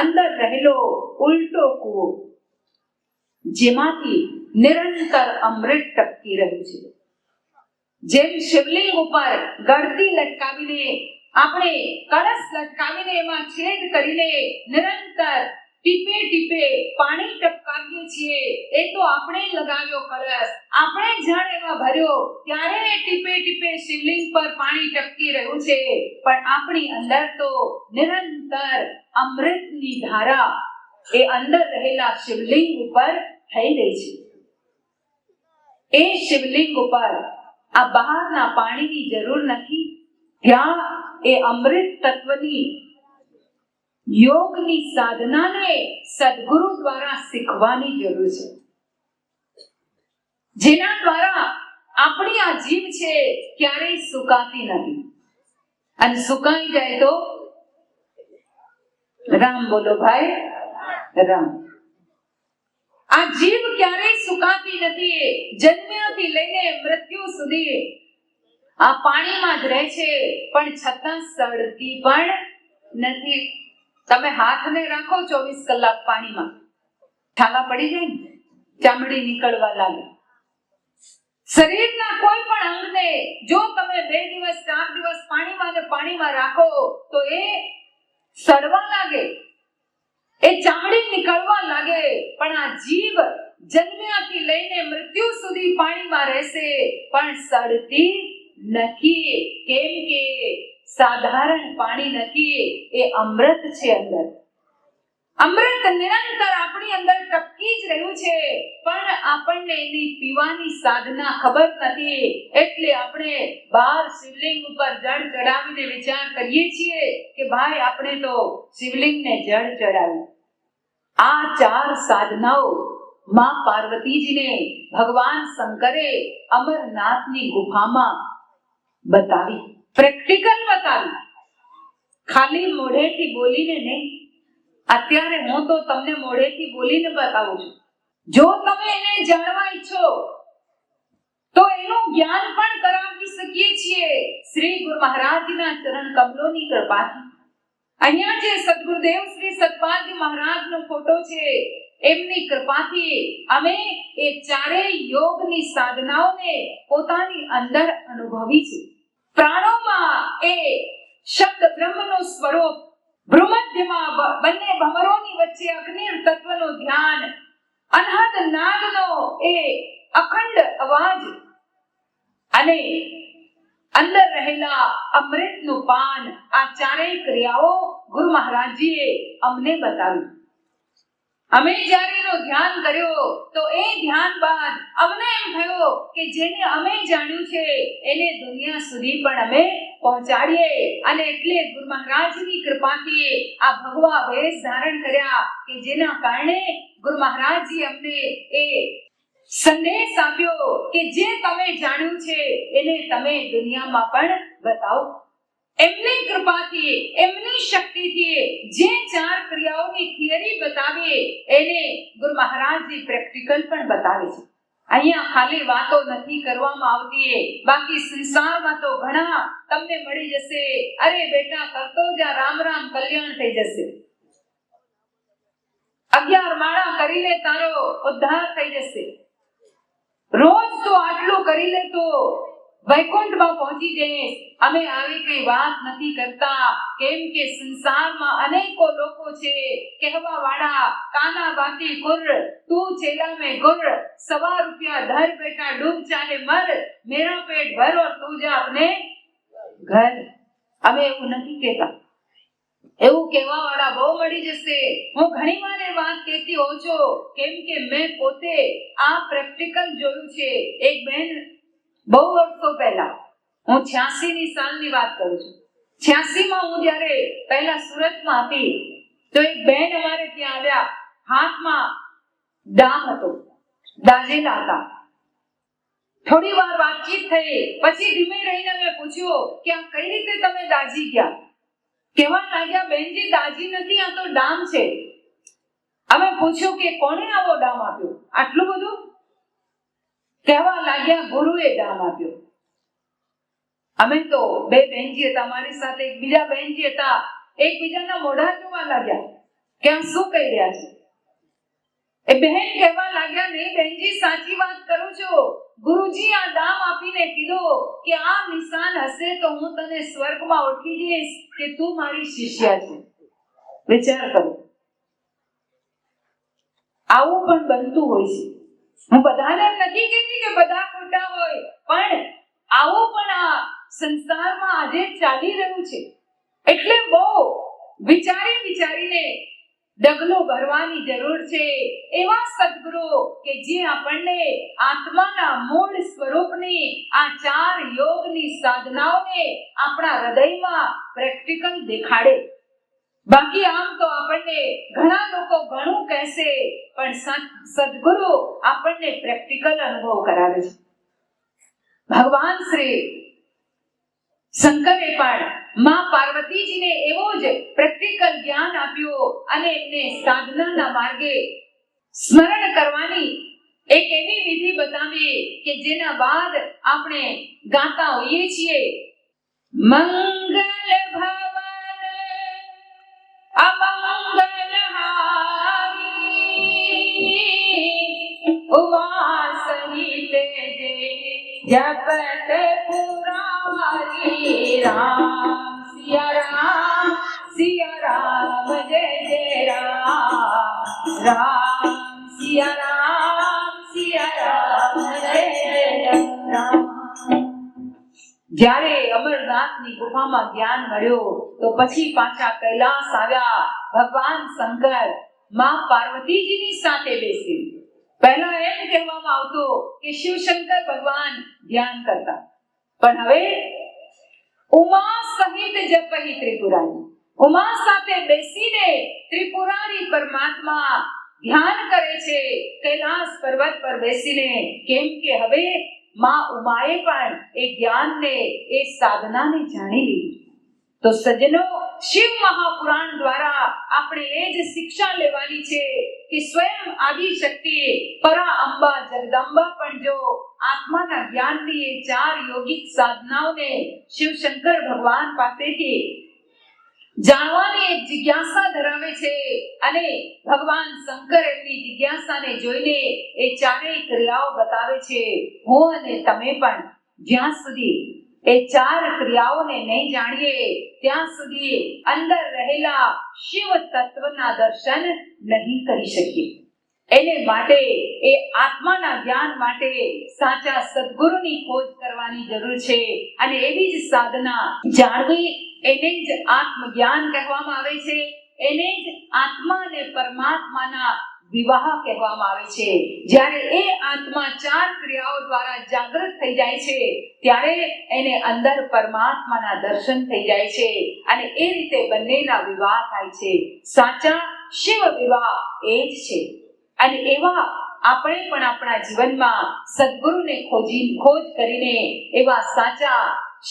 અંદર રહેલો ઉલટો કૂવો, જેમાંથી નિરંતર અમૃત ટપકી રહ્યું છે. જેમ શિવલિંગ ઉપર ગળતી લટકાવીને, આપણે કળશ લટકાવીને એમાં છેદ કરીને નિરંતર ટીપે ટીપે પાણી ટપકાવીએ છીએ, એ તો આપણે લગાવ્યો કળશ, આપણે જળ એમાં ભર્યો ત્યારે એ ટીપે ટીપે શિવલિંગ પર પાણી ટપકી રહ્યું છે. પણ આપણી અંદર તો નિરંતર અમૃતની ધારા એ અંદર રહેલા શિવલિંગ ઉપર થઈ રહી છે. એ શિવલિંગ ઉપર આ બહારના પાણીની જરૂર નથી. ત્યાં એ અમૃત તત્વની યોગની સાધનાને સદગુરુ દ્વારા શીખવાની જરૂર છે, જેના દ્વારા આપણી આ જીભ છે ક્યારેય સુકાતી નથી. અને સુકાઈ જાય તો રામ બોલો ભાઈ, રામ. આ જીભ ક્યારેય સુકાતી નથી. જન્મ્યાથી લઈને મૃત્યુ સુધી આ પાણીમાં જ રહે છે, પણ છતાં સડતી પણ નથી. તમે હાથને રાખો 24 કલાક પાણીમાં, છાલા પડી જાય ને, ચામડી નીકળવા લાગે. શરીરના કોઈ પણ અંગને જો તમે 2 દિવસ 4 દિવસ પાણીમાં રાખો તો એ સડવા લાગે, એ ચામડી નીકળવા લાગે. પણ આ જીભ જન્મ્યાથી લઈને મૃત્યુ સુધી પાણીમાં રહેશે પણ સડતી નથી. કેમ કે સાધારણ પાણી નથી, એ અમૃત છે. અંદર અમૃત નિરંતર આપણી અંદર ટપકી જ રહ્યું છે, પણ આપણને એની પીવાની સાધના ખબર નથી. એટલે આપણે બહાર શિવલિંગ ઉપર જળ ચડાવીને વિચાર કરીએ છીએ કે ભાઈ આપણે તો શિવલિંગને જળ ચડાવ્યું. આ 4 સાધનાઓ માં પાર્વતીજીને ભગવાન શંકરે અમરનાથની ગુફામાં બતાવી, પ્રેક્ટિકલ બતાવી, ખાલી મોઢેથી બોલીને નહીં. અત્યારે હું તો તમને મોઢેથી બોલીને બતાવું છું. જો તમે એને જાણવા ઈચ્છો તો એનું જ્ઞાન પણ કરાવી શકીએ છીએ શ્રી ગુરુ મહારાજના ચરણ કમલોની કૃપાથી. અહીંયા જે સદગુરુદેવ શ્રી સતપાલજી મહારાજનો ફોટો છે, એમની કૃપાથી અમે એ ચારેય યોગની સાધનાઓને પોતાની અંદર અનુભવી છે. પ્રાણોમાં એ શબ્દ બ્રહ્મનું સ્વરૂપ, ભ્રુમધ્યમાં બંને ભમરોની વચ્ચે અગ્નિ તત્વનું ધ્યાન, અનહદ નાદનો એ અખંડ અવાજ અને અંદર રહેલા અમૃતનું પાન, આ ચારેય ક્રિયાઓ ગુરુ મહારાજજીએ અમને બતાવી. અમે જ્યારે એનું ધ્યાન કર્યો તો એ ધ્યાન બાદ અમને એમ થયો કે જેને અમે જાણ્યું છે એને દુનિયા સુધી પણ અમે પહોંચાડીએ. અને એટલે ગુરુ મહારાજની કૃપાથી આ ભગવા વેશ ધારણ કર્યા કે જેના કારણે ગુરુ મહારાજજી અમને એ સંદેશ આપ્યો કે જે તમે જાણ્યું છે એને તમે દુનિયામાં પણ બતાવો. એમની કૃપાથી, એમની શક્તિથી જે ચાર ક્રિયાઓની થિયરી બતાવે એને ગુરુ મહારાજજી પ્રેક્ટિકલ પણ બતાવે છે. અહીંયા ખાલી વાતો નથી કરવામાં આવતી, બાકી સંસારમાં તો ઘણા તમને મળી જશે. અરે બેટા કરતો જા, રામ રામ, કલ્યાણ થઈ જશે. 11 માળા કરી લે, તારો ઉદ્ધાર થઈ જશે. રોજ તો આટલું કરી લે તો વૈકુંઠમાં પહોંચી જઈશ. અમે આવી કઈ વાત નથી કરતા, કેમ કે સંસારમાં અનેકો લોકો છે કહેવા વાળા, કાના બાતી કુર, તું ચેલા में गुर, 1.25 रुपया धर बेटा, डूब चाहे मर, मेरा पेट भर और तू जा अपने घर. અમે એવું નથી કહેતા. એવું કહેવા વાળા બહુ મળી જશે. હું ઘણી વાર એ વાત કહેતી હોઉં છું, કેમ કે મેં પોતે આ પ્રેક્ટિકલ જોયું છે. એક બેન બહુ વર્ષો પહેલા, હું 86ની સાલની વાત કરું છું. 86માં હું જ્યારે પહેલા સુરતમાં હતી તો એક બેન અમારે ત્યાં આવ્યા. હાથમાં ડામ હતો, દાજેલા હતા. થોડી વાર વાતચીત થઈ, પછી ધીમે રહીને મેં પૂછ્યું કે આ કઈ રીતે તમે દાજી ગયા? કહેવા લાગ્યા, બેનજી દાજી નથી, આ તો ડામ છે. અમે પૂછ્યું કે કોણે આવો ડામ આપ્યો? આટલું બધું? કહેવા લાગ્યા, ગુરુએ ડામ આપ્યો. અમે તો બે બેનજી હતા, મારી સાથે એક બીજા બેનજી હતા. એકબીજાના મોઢા જોવા લાગ્યા કે આ શું કહી રહ્યા છે. એ બહેન કહેવા લાગ્યા, નહીં બેનજી, સાચી વાત કરું છું. ગુરુજી આ ડામ આપીને કીધો કે આ નિશાન હશે તો હું તને સ્વર્ગમાં ઓળખી જઈશ કે તું મારી શિષ્યા છે. વિચાર કરો, આવું પણ બનતું હોય છે. હું બધાને નથી કહેતી કે બધા ખોટા હોય, પણ આવું પણ આ સંસારમાં આજે ચાલી રહ્યું છે. એટલે બહુ વિચારીને ડગલો ભરવાની જરૂર છે. એવા સદગુરુ કે જે આપણને આત્માના મૂળ સ્વરૂપની આ ચાર યોગની સાધનાઓને આપણા હૃદયમાં પ્રેક્ટિકલ દેખાડે. બાકી આમ તો આપણને ઘણા લોકો ઘણું કહેશે, પણ સદગુરુ આપણને પ્રેક્ટિકલ અનુભવ કરાવે છે. ભગવાન શ્રી શંકરે પણ માં પાર્વતીજીને એવો જ પ્રેક્ટિકલ જ્ઞાન આપ્યું અને એમને સાધનાના માર્ગે સ્મરણ કરવાની એક એવી વિધિ બતાવી કે જેના બાદ આપણે ગાતા હોઈએ છીએ, મંગલ ભવન અમંગલ હારી, ઉમા સહિત જપત પુરારી, રામ સિયા રામ જય જય રામ, રામ સિયા રામ જય જય રામ. જ્યારે અમરનાથની ગુફામાં જ્ઞાન મળ્યું તો પછી પાછા કૈલાસ આવ્યા. ભગવાન શંકર માં પાર્વતીજીની સાથે બેસી. પહેલા એમ કહેવામાં આવતું કે શિવશંકર ભગવાન ધ્યાન કરતા, પણ હવે ઉમા સહિત જપહી ત્રિપુરારી, ઉમા સાથે બેસીને ત્રિપુરારી પરમાત્મા ધ્યાન કરે છે કૈલાસ પર્વત પર બેસીને. કેમ કે હવે માં ઉમાએ પણ એ જ્ઞાનને, એ સાધનાને જાણી લીધી. તો સજ્જનો, શિવ મહાપુરાણ દ્વારા આપણે એ જ શિક્ષા લેવાની છે કે સ્વયં આદિ શક્તિ પરા અંબા જગદંબા પણ જો આત્માના જ્ઞાનની એ 4 યોગિક સાધનાઓને શિવશંકર ભગવાન પાસેથી જાણવાની એક જિજ્ઞાસા ધરાવે છે અને ભગવાન શંકર એમની જિજ્ઞાસાને જોઈને એ 4 ક્રિયાઓ બતાવે છે. હું અને તમે પણ જ્યાં સુધી એ 4 ક્રિયાઓને નહીં જાણીએ ત્યાં સુધી અંદર રહેલા શિવ તત્વના દર્શન નહીં કરી શકીએ. એને માટે એ આત્માના જ્ઞાન માટે સાચા સદ્ગુરુની ખોજ કરવાની જરૂર છે અને એવી જ સાધના જાણવી, એને જ આત્મજ્ઞાન કહેવામાં આવે છે. એને જ આત્મા અને પરમાત્માના વિવાહ કહેવામાં આવે છે. જ્યારે એ આત્મા 4 ક્રિયાઓ દ્વારા જાગૃત થઈ જાય છે ત્યારે એને અંદર પરમાત્માના દર્શન થઈ જાય છે અને એ રીતે બંનેના વિવાહ થાય છે. સાચા શિવ વિવાહ એ જ છે. અને એવા આપણે પણ આપણા જીવનમાં સદ્ગુરુને ખોજ કરીને એવા સાચા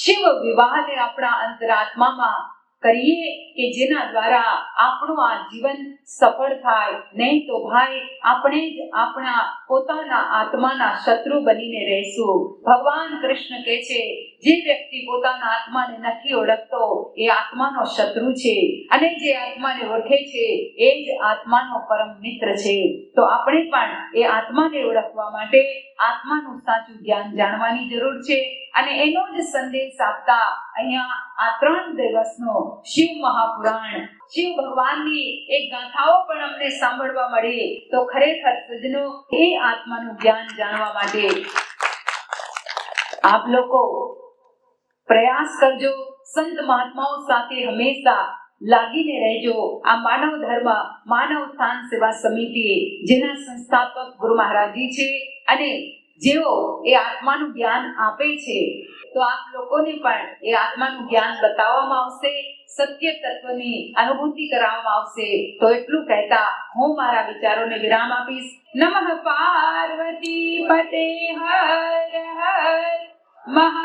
શિવ વિવાહને આપણા અંતરાત્મામાં કરીએ કે જેના દ્વારા આપણું આ જીવન સફળ થાય. નહીં તો ભાઈ આપણે જ આપણા પોતાના આત્માના શત્રુ બનીને રહેશું. ભગવાન કૃષ્ણ કહે છે, જે વ્યક્તિ પોતાના આત્માને નથી ઓળખતો એ આત્માનો શત્રુ છે અને જે આત્માને ઓળખે છે એ જ આત્માનો પરમ મિત્ર છે. તો આપણે પણ એ આત્માને ઓળખવા માટે આત્માનું સાચું જ્ઞાન જાણવાની જરૂર છે અને એનો જ સંદેશ આપતા અહીંયા આ 3 દિવસનો શિવ મહાપુરાણ, શિવ ભગવાનની એક ગાથાઓ પણ અમને સાંભળવા મળી. તો ખરેખર સજ્જનો, એ આત્માનું જ્ઞાન જાણવા માટે આપ લોકો પ્રયાસ કરજો. સંત મહાત્માઓ સાથે હંમેશા લાગીને રહેજો. આ માનવ ધર્મ માનવ સ્થાન સેવા સમિતિ જેના સંસ્થાપક ગુરુ મહારાજજી છે અને જેઓ એ આત્માનું જ્ઞાન આપે છે, તો આપ લોકોને પણ એ આત્માનું જ્ઞાન બતાવવામાં આવશે, સત્ય તત્વની અનુભૂતિ કરાવવામાં આવશે. તો એટલું કહેતા હું મારા વિચારોને વિરામ આપીશ. નમઃ પાર્વતી પતે હર હર મહા